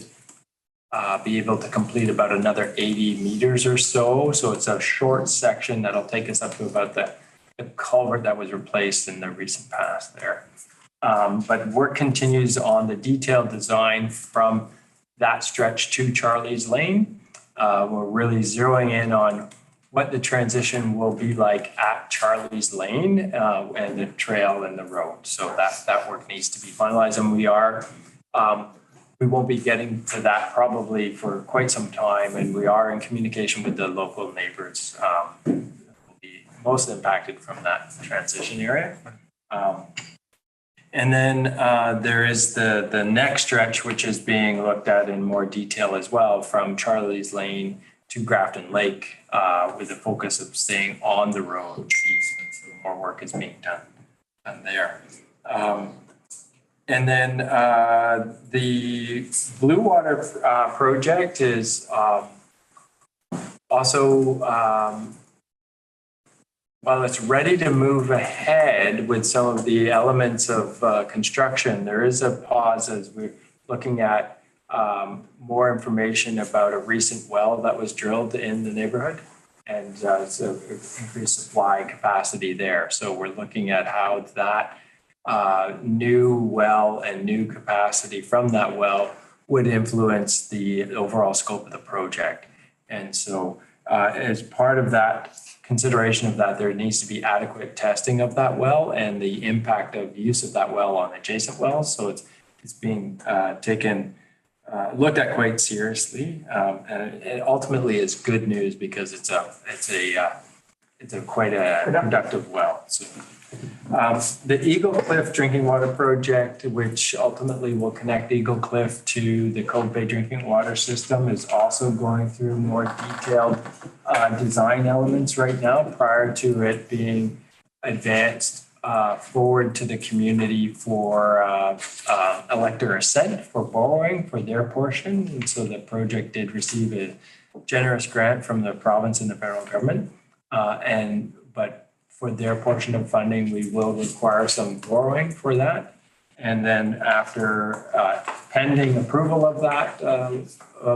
be able to complete about another 80 meters or so. So it's a short section that'll take us up to about the culvert that was replaced in the recent past there. But work continues on the detailed design from that stretch to Charlie's Lane. We're really zeroing in on what the transition will be like at Charlie's Lane and the trail and the road. So that work needs to be finalized, and we won't be getting to that probably for quite some time, and we are in communication with the local neighbors who will be most impacted from that transition area. And then there is the next stretch, which is being looked at in more detail as well, from Charlie's Lane to Grafton Lake, with the focus of staying on the road piece. So more work is being done there. And then the Blue Water project is also, while it's ready to move ahead with some of the elements of construction, there is a pause as we're looking at more information about a recent well that was drilled in the neighborhood, and so increased supply capacity there. So we're looking at how that new well and new capacity from that well would influence the overall scope of the project. And so as part of that consideration of that, there needs to be adequate testing of that well and the impact of use of that well on adjacent wells. So it's being looked at quite seriously, and it ultimately is good news because it's quite a productive well. So the Eagle Cliff Drinking Water Project, which ultimately will connect Eagle Cliff to the Cove Bay Drinking Water System, is also going through more detailed design elements right now prior to it being advanced forward to the community for elector assent for borrowing for their portion. And so the project did receive a generous grant from the province and the federal government. But for their portion of funding, we will require some borrowing for that. And then after pending approval of that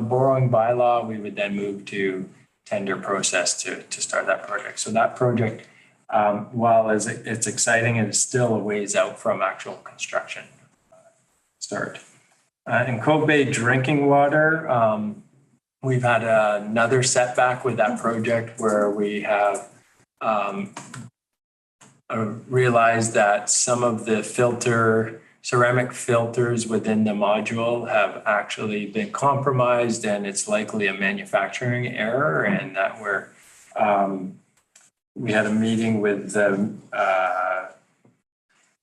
borrowing bylaw, we would then move to tender process to start that project. So that project, while it's exciting, it is still a ways out from actual construction start. In Cove Bay Drinking Water, we've had another setback with that project where we have realized that some of the ceramic filters within the module have actually been compromised, and it's likely a manufacturing error, and that we had a meeting with the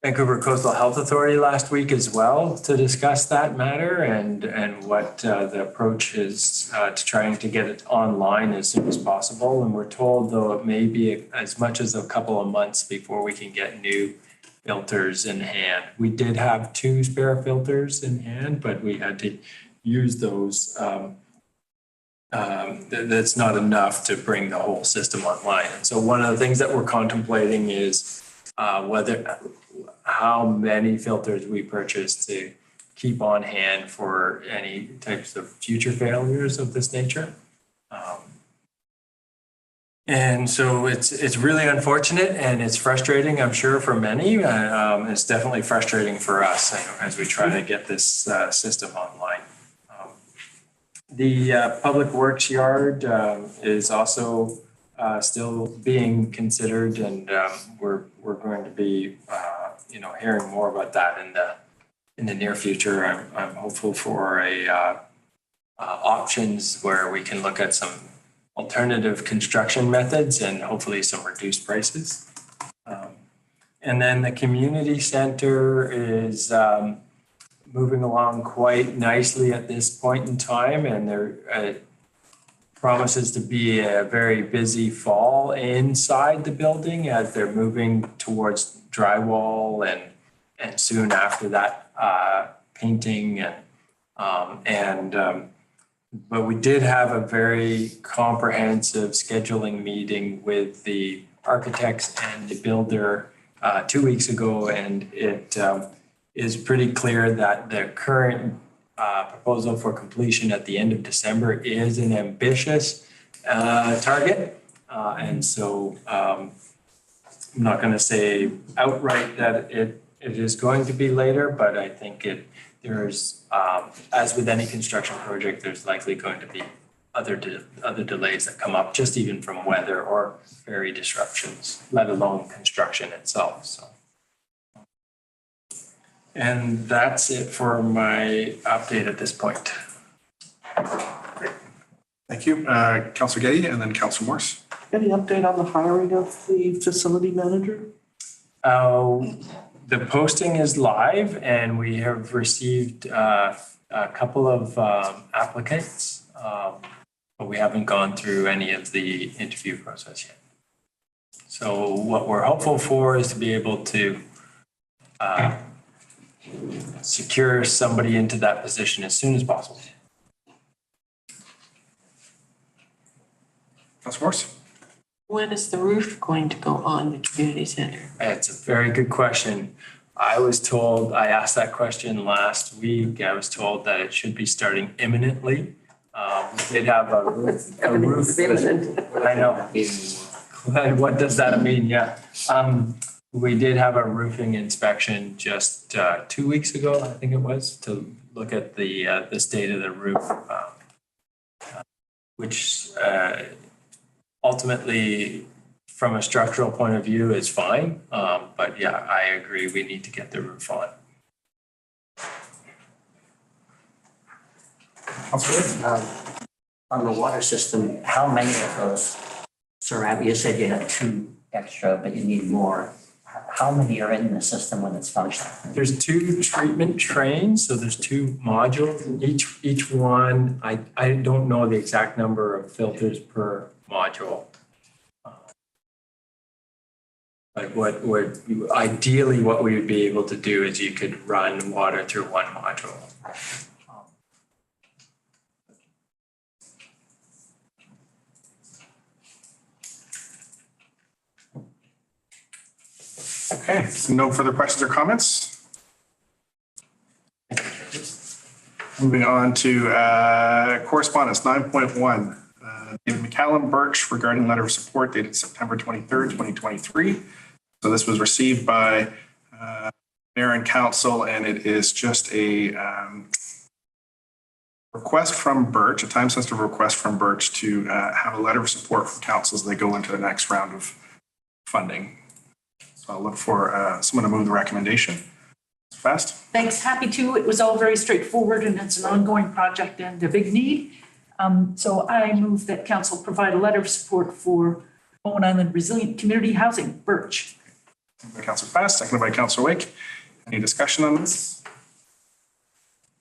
Vancouver Coastal Health Authority last week as well to discuss that matter and what the approach is to trying to get it online as soon as possible. And we're told, though, it may be as much as a couple of months before we can get new filters in hand. We did have 2 spare filters in hand, but we had to use those. That's not enough to bring the whole system online. And so one of the things that we're contemplating is how many filters we purchase to keep on hand for any types of future failures of this nature. And so it's really unfortunate and it's frustrating, I'm sure, for many. It's definitely frustrating for us as we try to get this system online. The Public Works Yard is also still being considered, and we're going to be hearing more about that in the near future. I'm hopeful for options where we can look at some alternative construction methods and hopefully some reduced prices. And then the community center is moving along quite nicely at this point in time, and there promises to be a very busy fall inside the building as they're moving towards drywall and soon after that painting but we did have a very comprehensive scheduling meeting with the architects and the builder 2 weeks ago, and it is pretty clear that the current proposal for completion at the end of December is an ambitious target. And so I'm not going to say outright that it is going to be later, but I think there's, as with any construction project, there's likely going to be other delays that come up, just even from weather or ferry disruptions, let alone construction itself. So, and that's it for my update at this point. Great. Thank you, Councillor Getty, and then Councillor Morse. Any update on the hiring of the facility manager? The posting is live and we have received a couple of applicants, but we haven't gone through any of the interview process yet. So what we're hopeful for is to be able to secure somebody into that position as soon as possible. Councillor Morse? When is the roof going to go on the community center? It's a very good question. I asked that question last week. I was told that it should be starting imminently. We did have a roof. I know. What does that mean? Yeah. We did have a roofing inspection just 2 weeks ago, I think it was, to look at the state of the roof, which ultimately, from a structural point of view, is fine. But yeah, I agree, we need to get the roof on. On the water system, how many of those ceramic, you said you had 2 extra, but you need more. How many are in the system when it's functional? There's 2 treatment trains, so there's 2 modules. Each one, I don't know the exact number of filters per module. But ideally what we would be able to do is you could run water through one module. Okay, so no further questions or comments? Moving on to correspondence 9.1. David McCallum Birch regarding letter of support dated September 23rd, 2023. So this was received by Mayor and Council, and it is just a request from Birch, a time-sensitive request from Birch to have a letter of support from Council as they go into the next round of funding. So I'll look for someone to move the recommendation. Fast. Thanks, happy to. It was all very straightforward and it's an ongoing project and a big need. So I move that council provide a letter of support for Bowen Island Resilient Community Housing, Birch. By Councillor Fast, seconded by Councillor Wake. Any discussion on this?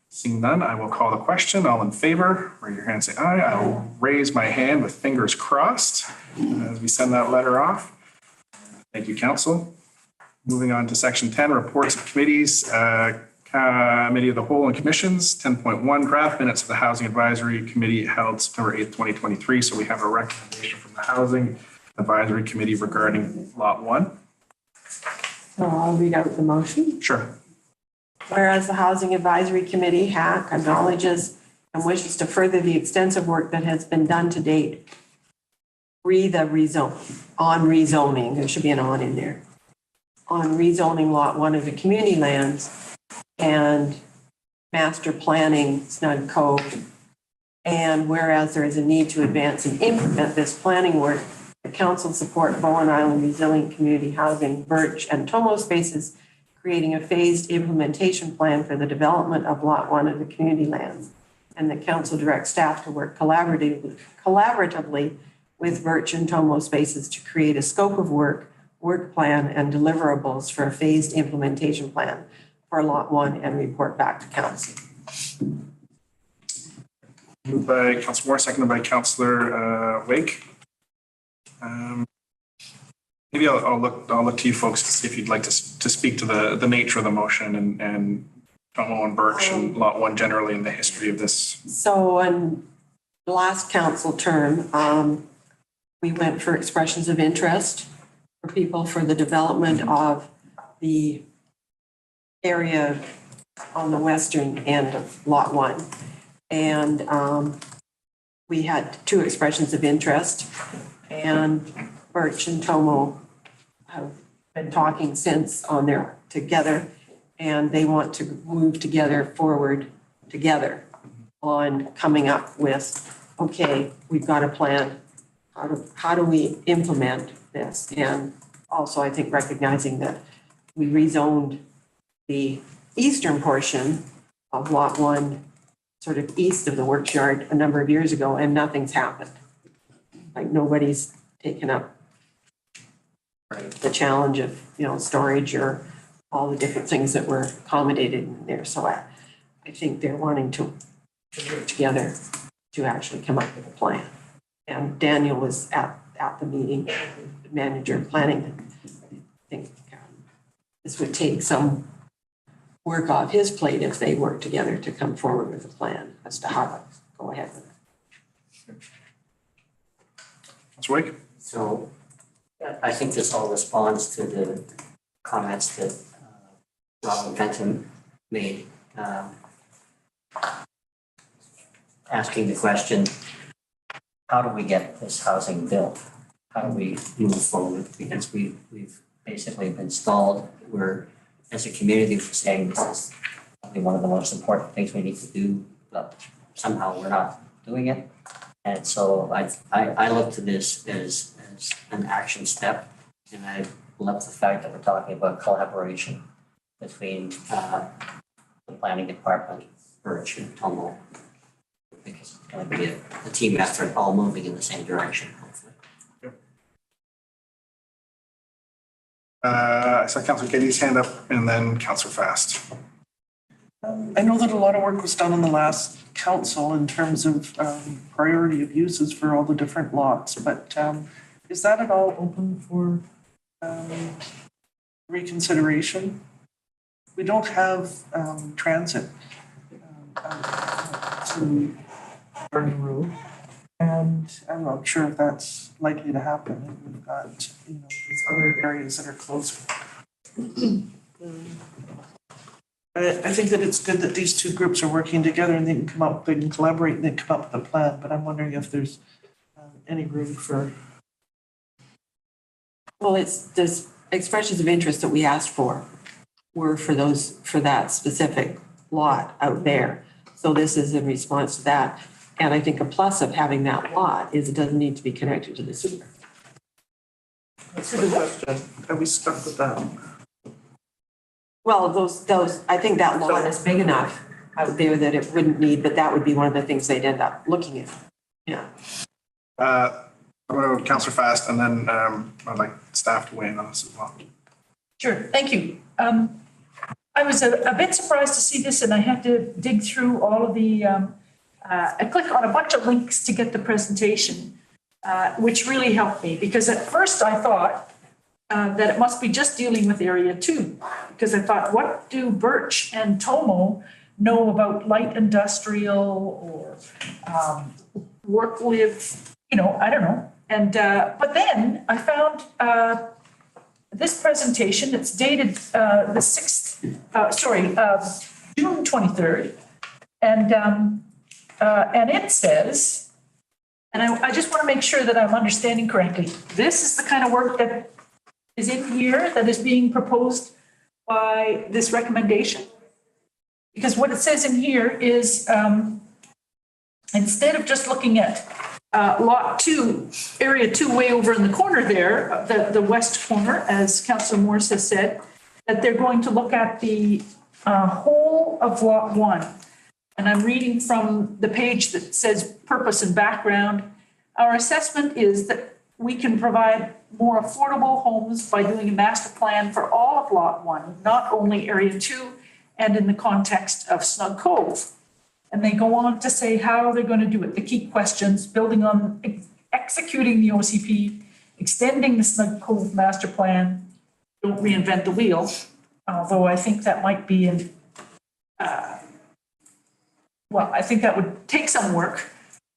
Seeing none, I will call the question. All in favor, raise your hand and say aye. I will raise my hand with fingers crossed as we send that letter off. Thank you, Council. Moving on to section 10, reports of committees, committee of the whole and commissions. 10.1, draft minutes of the Housing Advisory Committee held September 8th, 2023. So we have a recommendation from the Housing Advisory Committee regarding Lot 1. So I'll read out the motion. Sure. Whereas the Housing Advisory Committee, HAC, acknowledges and wishes to further the extensive work that has been done to date on rezoning, there should be an on in there, on rezoning lot 1 of the community lands and master planning Snug Cove. And whereas there is a need to advance and implement this planning work, the council support Bowen Island Resilient Community Housing, Birch and Tomo spaces, creating a phased implementation plan for the development of lot 1 of the community lands. And the council directs staff to work collaboratively with Birch and Tomo spaces to create a scope of work plan, and deliverables for a phased implementation plan for lot 1 and report back to council. Moved by Councillor Moore, seconded by Councillor Wake. Maybe I'll look to you folks to see if you'd like to speak to the nature of the motion and Tomo and Birch and lot 1 generally in the history of this. So in the last council term, we went for expressions of interest for people for the development of the area on the western end of lot 1. And we had 2 expressions of interest, and Birch and Tomo have been talking since on their together, and they want to move forward together on coming up with, okay, we've got a plan. How do we implement this? And also, I think recognizing that we rezoned the eastern portion of lot 1, sort of east of the works yard a number of years ago, and nothing's happened. Like nobody's taken up the challenge of, storage or all the different things that were accommodated in there. So I think they're wanting to work together to actually come up with a plan. And Daniel was at the meeting, the manager of planning. I think this would take some work off his plate if they work together to come forward with a plan as to how to go ahead with it. Councillor Wake? So I think this all responds to the comments that Robin Fenton made, asking the question, how do we get this housing built? How do we move forward? Because we've basically been stalled. We're, as a community, we're saying this is probably one of the most important things we need to do, but somehow we're not doing it. And so I look to this as an action step, and I love the fact that we're talking about collaboration between the planning department, Birch and Tomo, because it's going to be a team effort, all moving in the same direction, hopefully. I saw Councillor Katie's hand up and then Councillor Fast. I know that a lot of work was done on the last council in terms of priority of uses for all the different lots, but is that at all open for reconsideration? We don't have transit to Burning Road, and I'm not sure if that's likely to happen. We've got, these other areas that are closer. I think that it's good that these 2 groups are working together and they can collaborate and they can come up with a plan, but I'm wondering if there's any room for. Well, there's expressions of interest that we asked for were for that specific lot out there. So this is in response to that. And I think a plus of having that lot is it doesn't need to be connected to the sewer. That's a good question. Are we stuck with that? Well, those, I think that lot is big enough out there that it wouldn't need, but that would be one of the things they'd end up looking at. Yeah. I'm going to go to Councillor Fast, and then I'd like staff to weigh in on this as well. Sure, thank you. I was a bit surprised to see this, and I had to dig through all of the, I clicked on a bunch of links to get the presentation, which really helped me, because at first I thought that it must be just dealing with Area 2, because I thought, what do Birch and Tomo know about light industrial or work-live, I don't know. And but then I found this presentation. It's dated the 6th, June 23rd, and it says And I just want to make sure that I'm understanding correctly. This is the kind of work that is in here that is being proposed by this recommendation? Because what it says in here is, instead of just looking at lot 2, area 2 way over in the corner there, the west corner, as Councillor Morris has said, that they're going to look at the whole of lot 1. And I'm reading from the page that says purpose and background. Our assessment is that we can provide more affordable homes by doing a master plan for all of lot 1, not only area 2, and in the context of Snug Cove. And they go on to say how they're going to do it, the key questions, building on executing the OCP, extending the Snug Cove master plan, don't reinvent the wheel, although I think that might be in, well, I think that would take some work,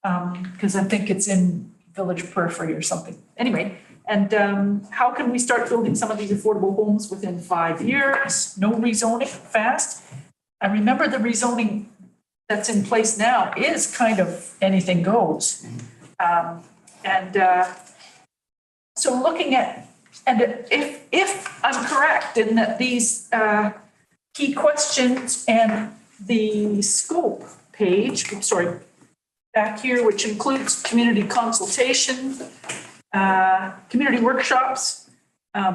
because I think it's in village periphery or something. Anyway, and how can we start building some of these affordable homes within 5 years? No rezoning, fast. I remember the rezoning that's in place now is kind of anything goes. So looking at, and if I'm correct in that these key questions and the scope page, back here, which includes community consultation, community workshops,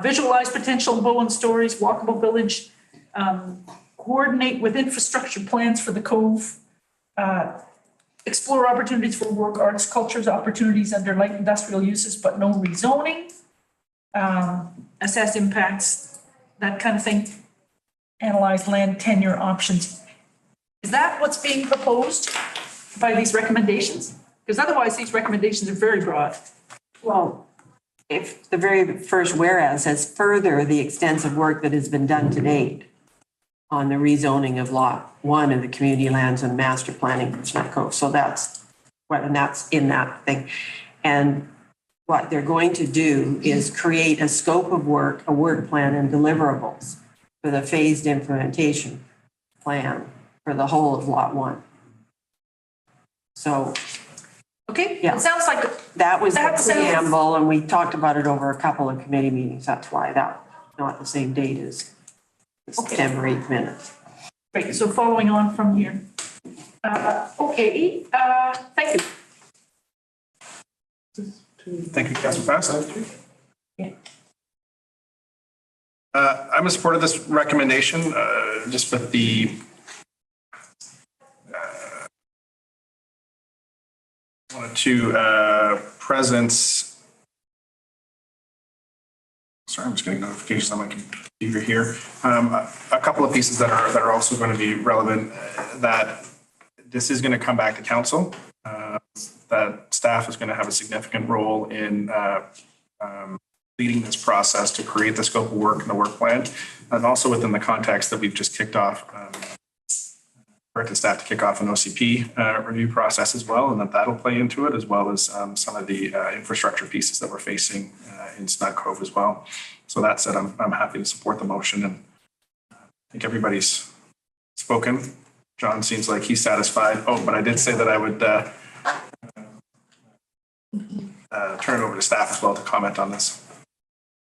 visualize potential Bowen stories, walkable village, coordinate with infrastructure plans for the Cove, explore opportunities for work, arts, cultures, opportunities under light industrial uses, but no rezoning, assess impacts, that kind of thing, analyze land tenure options. Is that what's being proposed by these recommendations? Because otherwise, these recommendations are very broad. Well, if the very first whereas says further the extensive work that has been done to date on the rezoning of lot 1 of the community lands and master planning for Snug Cove. So that's what, and that's in that thing. And what they're going to do is create a scope of work, a work plan and deliverables for the phased implementation plan for the whole of lot 1. So, okay, yeah, it sounds like that was the preamble, and we talked about it over a couple of committee meetings. That's why that not the same date as September 8th minutes. Great, so following on from here. Okay, thank you. Thank you, Councilor Fast. Yeah. I'm in support of this recommendation, just with the wanted to presence. Sorry, I'm just getting notifications on my computer here. A couple of pieces that are also going to be relevant. That this is going to come back to council. That staff is going to have a significant role in leading this process to create the scope of work and the work plan, and also within the context that we've just kicked off. Directed staff to kick off an OCP review process as well, and that'll play into it, as well as some of the infrastructure pieces that we're facing in Snug Cove as well. So that said, I'm happy to support the motion, and I think everybody's spoken. John seems like he's satisfied. Oh, but I did say that I would turn it over to staff as well to comment on this.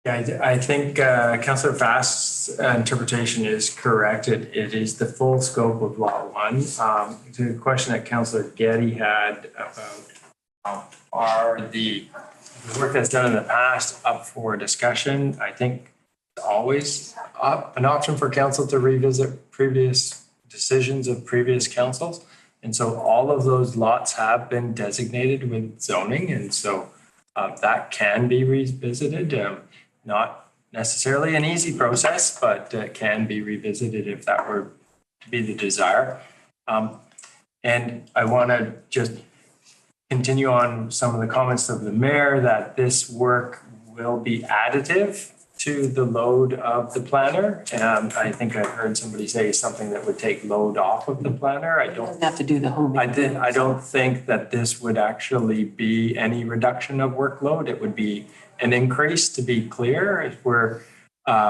Yeah, I think Councillor Fast's interpretation is correct. It is the full scope of lot 1. To the question that Councillor Getty had about are the work that's done in the past up for discussion, I think it's always an option for council to revisit previous decisions of previous councils. And so all of those lots have been designated with zoning, and so that can be revisited. Not necessarily an easy process, but can be revisited if that were to be the desire. And I want to just continue on some of the comments of the mayor that this work will be additive to the load of the planner. And I think I heard somebody say something that would take load off of the planner. I don't have to do the home. I don't think that this would actually be any reduction of workload. It would be an increase, to be clear. If we're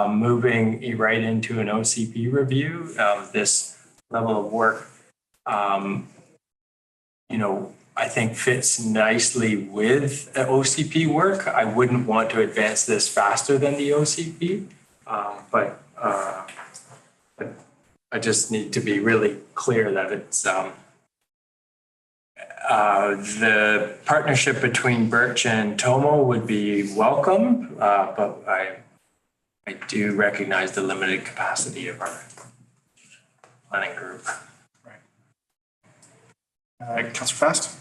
moving right into an OCP review, this level of work, I think fits nicely with OCP work. I wouldn't want to advance this faster than the OCP, but I just need to be really clear that it's the partnership between Birch and Tomo would be welcome, but I do recognize the limited capacity of our planning group. Councillor Fast?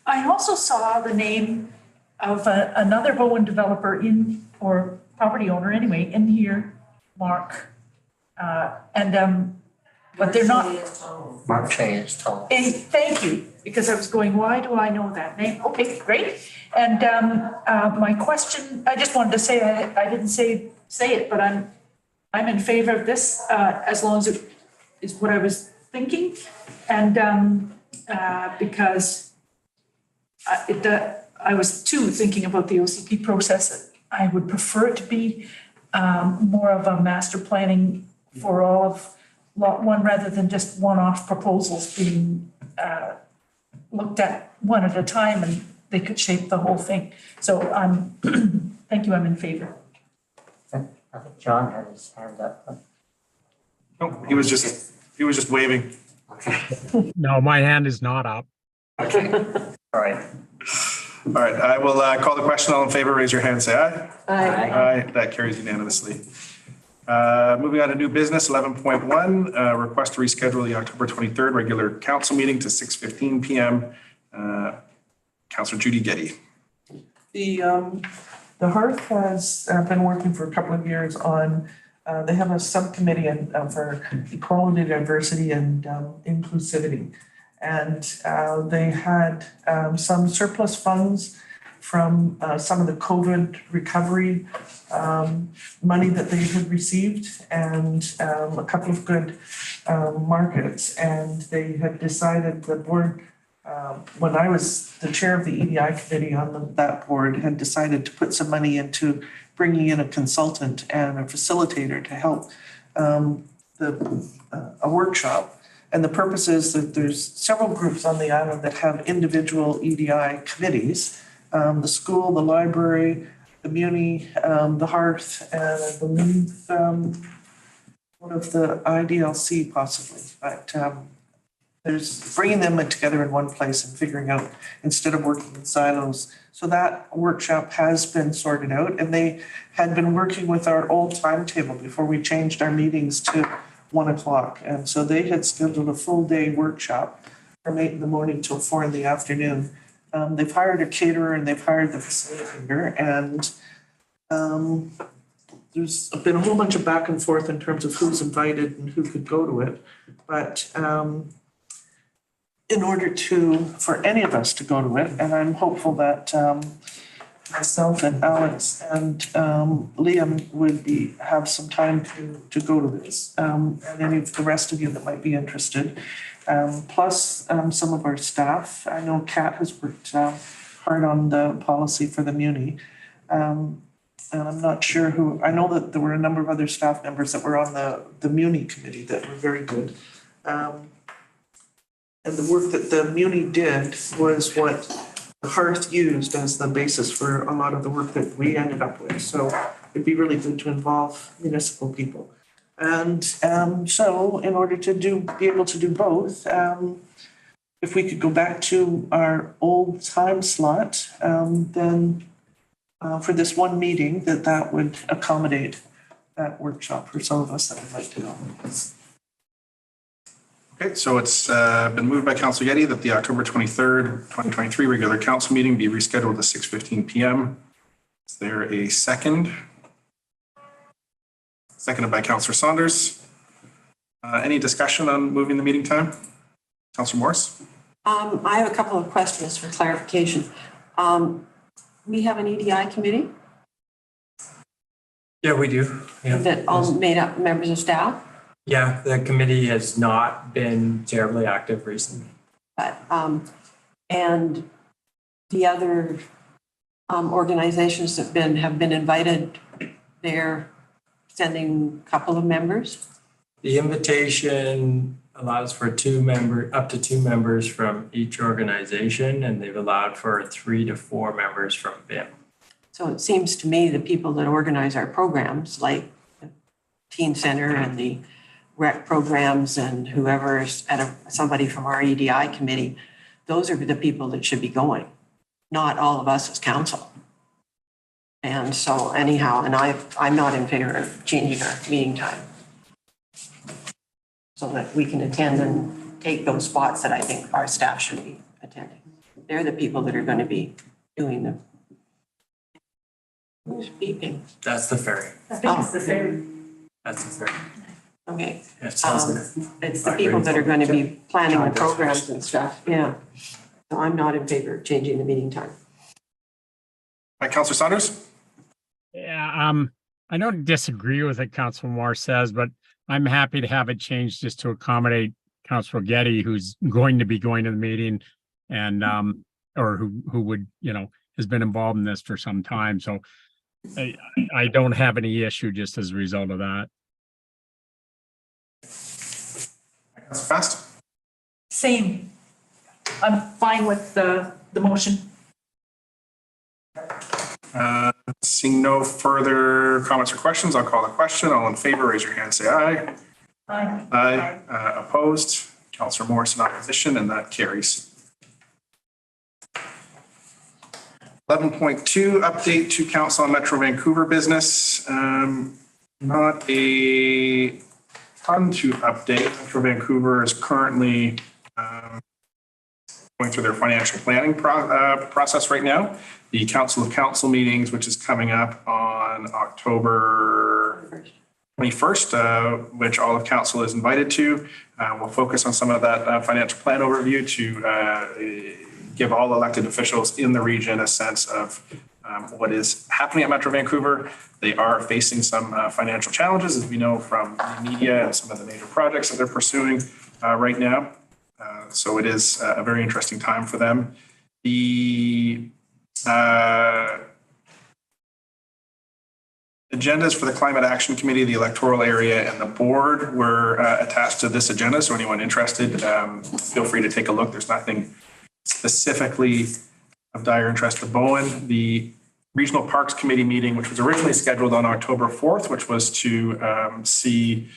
I also saw the name of another Bowen developer or property owner anyway, in here, Mark. But they're not. Mark Shea is tall. Thank you, because I was going, why do I know that name? Okay, great. And my question, I just wanted to say, I didn't say it, but I'm in favor of this, as long as it is what I was thinking. And because I was too thinking about the OCP process. I would prefer it to be more of a master planning for all of Lot 1 rather than just one-off proposals being looked at one at a time, and they could shape the whole thing. So thank you, I'm in favor. I think John had his hand up. No, he was just waving. No, my hand is not up. Okay. All right. All right, I will call the question. All in favor, raise your hand, say aye. Aye. Aye, that carries unanimously. Moving on to new business, 11.1, request to reschedule the October 23rd regular council meeting to 6:15 p.m. Councillor Judy Getty. The Hearth has been working for a couple of years on, they have a subcommittee for equality, diversity, and inclusivity. And they had some surplus funds from some of the COVID recovery money that they had received, and a couple of good markets. And they had decided, the board, when I was the chair of the EDI committee on that board, had decided to put some money into bringing in a consultant and a facilitator to help a workshop. And the purpose is that there's several groups on the island that have individual EDI committees. The school, the library, the Muni, the Hearth, and I believe one of the IDLC possibly. But there's bringing them together in one place and figuring out, instead of working in silos. So that workshop has been sorted out, and they had been working with our old timetable before we changed our meetings to 1 o'clock. And so they had scheduled a full day workshop from 8 in the morning till 4 in the afternoon. They've hired a caterer and they've hired the facilitator, and there's been a whole bunch of back and forth in terms of who's invited and who could go to it. But in order for any of us to go to it, and I'm hopeful that myself and Alex and Liam would have some time to go to this, and any of the rest of you that might be interested. Plus some of our staff. I know Kat has worked hard on the policy for the Muni. And I'm not sure I know that there were a number of other staff members that were on the Muni committee that were very good. And the work that the Muni did was what the Hearth used as the basis for a lot of the work that we ended up with. So it'd be really good to involve municipal people. And so in order to be able to do both, if we could go back to our old time slot, then for this one meeting, that would accommodate that workshop for some of us that would like to go. Okay, so it's been moved by Councillor Getty that the October 23rd, 2023 regular council meeting be rescheduled to 6:15 p.m. Is there a second? Seconded by Councillor Saunders. Any discussion on moving the meeting time? Councillor Morris? I have a couple of questions for clarification. We have an EDI committee? Yeah, we do. Yeah. That all made up members of staff? Yeah, the committee has not been terribly active recently. But, and the other organizations that have been invited, they're sending a couple of members? The invitation allows for up to two members from each organization, and they've allowed for 3 to 4 members from BIM. So it seems to me the people that organize our programs, like the Teen Center and the rec programs and whoever's somebody from our EDI committee, those are the people that should be going, not all of us as council. And so anyhow, and I'm not in favor of changing our meeting time so that we can attend and take those spots that I think our staff should be attending. They're the people that are going to be doing the speaking. That's the ferry. I think it's the ferry. That's the ferry. Okay. Yeah, it sounds good. It's the people that are going to be planning the programs and stuff. Yeah. So I'm not in favor of changing the meeting time. Councillor Saunders? Yeah, I don't disagree with what Councilor Moore says, but I'm happy to have it changed just to accommodate Councilor Getty, who's going to be going to the meeting and, or who would, has been involved in this for some time. So I don't have any issue just as a result of that. Councillor Fast? Same. I'm fine with the motion. Seeing no further comments or questions, I'll call the question. All in favor, raise your hand, say aye. Aye. Aye. Opposed? Councillor Morris in opposition, and that carries. 11.2, update to Council on Metro Vancouver business. Not a ton to update. Metro Vancouver is currently going through their financial planning process right now. The Council of Council meetings, which is coming up on October 21st, which all of council is invited to. We'll focus on some of that financial plan overview to give all elected officials in the region a sense of what is happening at Metro Vancouver. They are facing some financial challenges, as we know from the media and some of the major projects that they're pursuing right now. So it is a very interesting time for them. The agendas for the Climate Action Committee, the electoral area, and the board were attached to this agenda. So anyone interested, feel free to take a look. There's nothing specifically of dire interest to Bowen. The Regional Parks Committee meeting, which was originally scheduled on October 4th, which was to see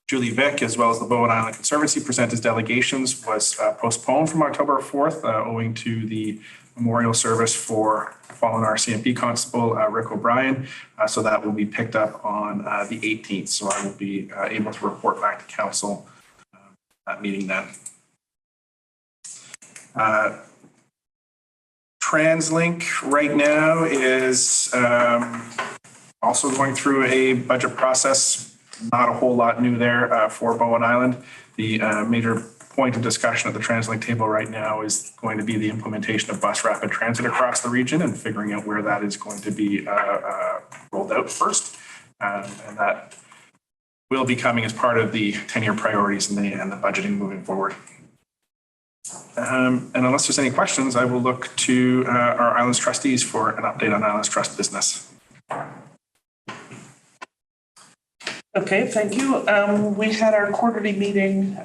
Julie Vick, as well as the Bowen Island Conservancy, present as delegations, was postponed from October 4th, owing to the memorial service for fallen RCMP Constable Rick O'Brien. So that will be picked up on the 18th. So I will be able to report back to council that meeting then. TransLink right now is also going through a budget process. Not a whole lot new there for Bowen Island. The major point of discussion at the TransLink table right now is going to be the implementation of bus rapid transit across the region and figuring out where that is going to be rolled out first. And that will be coming as part of the 10-year priorities and the budgeting moving forward. And unless there's any questions, I will look to our Islands trustees for an update on Islands Trust business. Okay, thank you. We had our quarterly meeting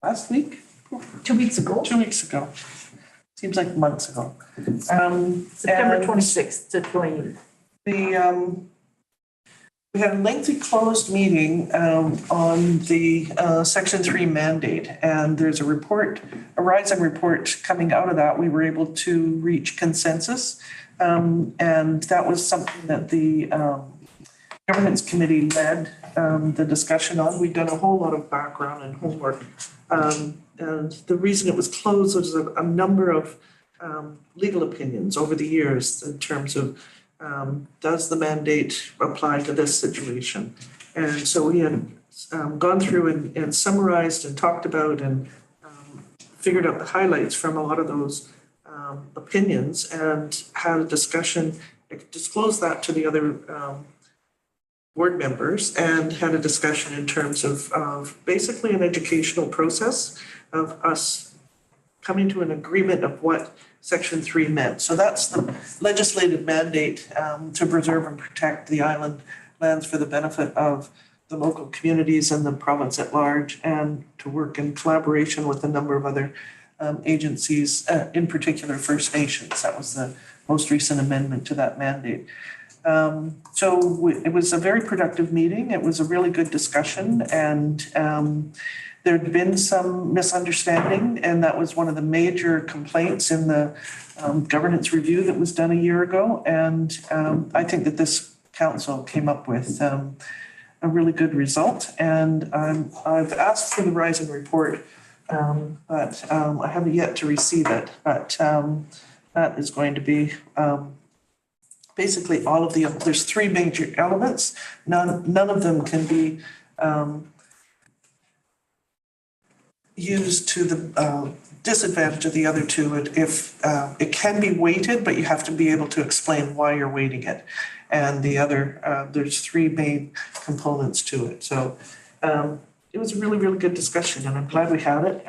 last week? 2 weeks ago. 2 weeks ago. Seems like months ago. September 26th to 28th. We had a lengthy closed meeting on the Section 3 mandate, and there's a rising report coming out of that. We were able to reach consensus, and that was something that the Governance Committee led the discussion on. We'd done a whole lot of background and homework, and the reason it was closed was a number of legal opinions over the years in terms of does the mandate apply to this situation? And so we had gone through and summarized and talked about and figured out the highlights from a lot of those opinions and had a discussion, disclosed that to the other board members and had a discussion in terms of basically an educational process of us coming to an agreement of what Section 3 meant. So that's the legislative mandate to preserve and protect the island lands for the benefit of the local communities and the province at large, and to work in collaboration with a number of other agencies, in particular First Nations. That was the most recent amendment to that mandate. It was a very productive meeting. It was a really good discussion, and there had been some misunderstanding, and that was one of the major complaints in the governance review that was done a year ago. And I think that this council came up with a really good result. And I've asked for the Rise and Report, but I haven't yet to receive it. But that is going to be basically all of there's three major elements. None of them can be used to the disadvantage of the other two. If it can be weighted, but you have to be able to explain why you're weighting it. And the other, there's three main components to it. So it was a really, really good discussion, and I'm glad we had it.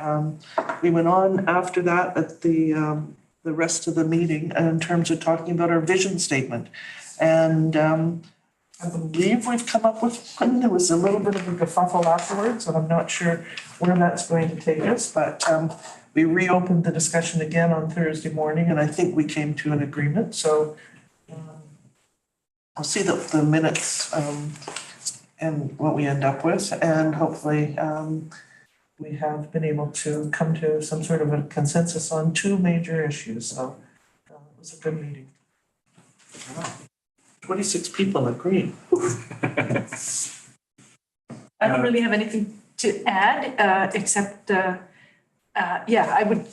We went on after that at the rest of the meeting in terms of talking about our vision statement. And I believe we've come up with one. There was a little bit of a kerfuffle afterwards, and I'm not sure where that's going to take us, but we reopened the discussion again on Thursday morning, and I think we came to an agreement. So I'll see the minutes and what we end up with, and hopefully we have been able to come to some sort of a consensus on two major issues. So it was a good meeting. 26 people agree. I don't really have anything to add, except, I would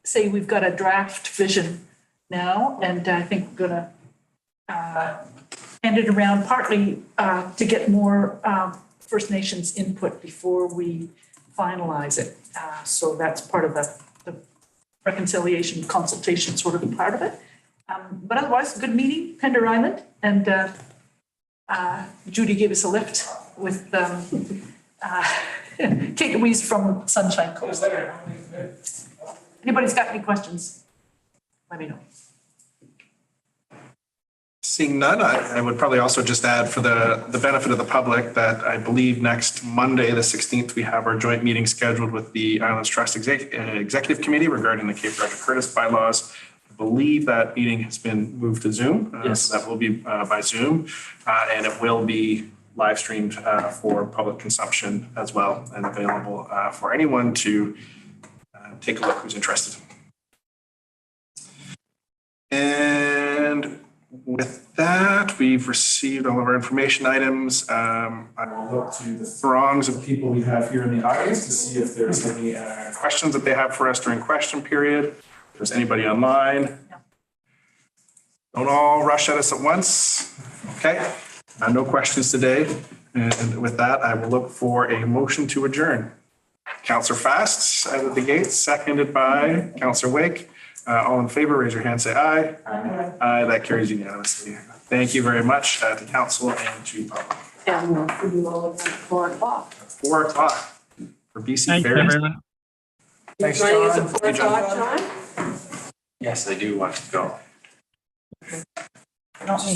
say we've got a draft vision now, and I think we're gonna hand it around partly to get more First Nations input before we finalize it. So that's part of the reconciliation consultation sort of part of it. But otherwise, good meeting, Pender Island, and Judy gave us a lift with takeaways from Sunshine Coast. Anybody's got any questions? Let me know. Seeing none, I would probably also just add for the benefit of the public that I believe next Monday, the 16th, we have our joint meeting scheduled with the Islands Trust Executive Committee regarding the Cape Roger Curtis bylaws. I believe that meeting has been moved to Zoom. Yes. So that will be by Zoom, and it will be live streamed for public consumption as well, and available for anyone to take a look who's interested. And with that, we've received all of our information items. I will look to the throngs of people we have here in the audience to see if there's any questions that they have for us during question period. If there's anybody online. Don't all rush at us at once. Okay, no questions today. And with that, I will look for a motion to adjourn. Councillor Fast out of the gate, seconded by Councillor Wake. All in favor, raise your hand, say aye. Aye. Aye, that carries unanimously. Thank you very much to council and to public. And we'll see you all at 4 o'clock. 4 o'clock for BC Thanks, Ferries. everyone. Thanks, Joining us John. at 4 o'clock, John? Yes, I do want to go. I don't need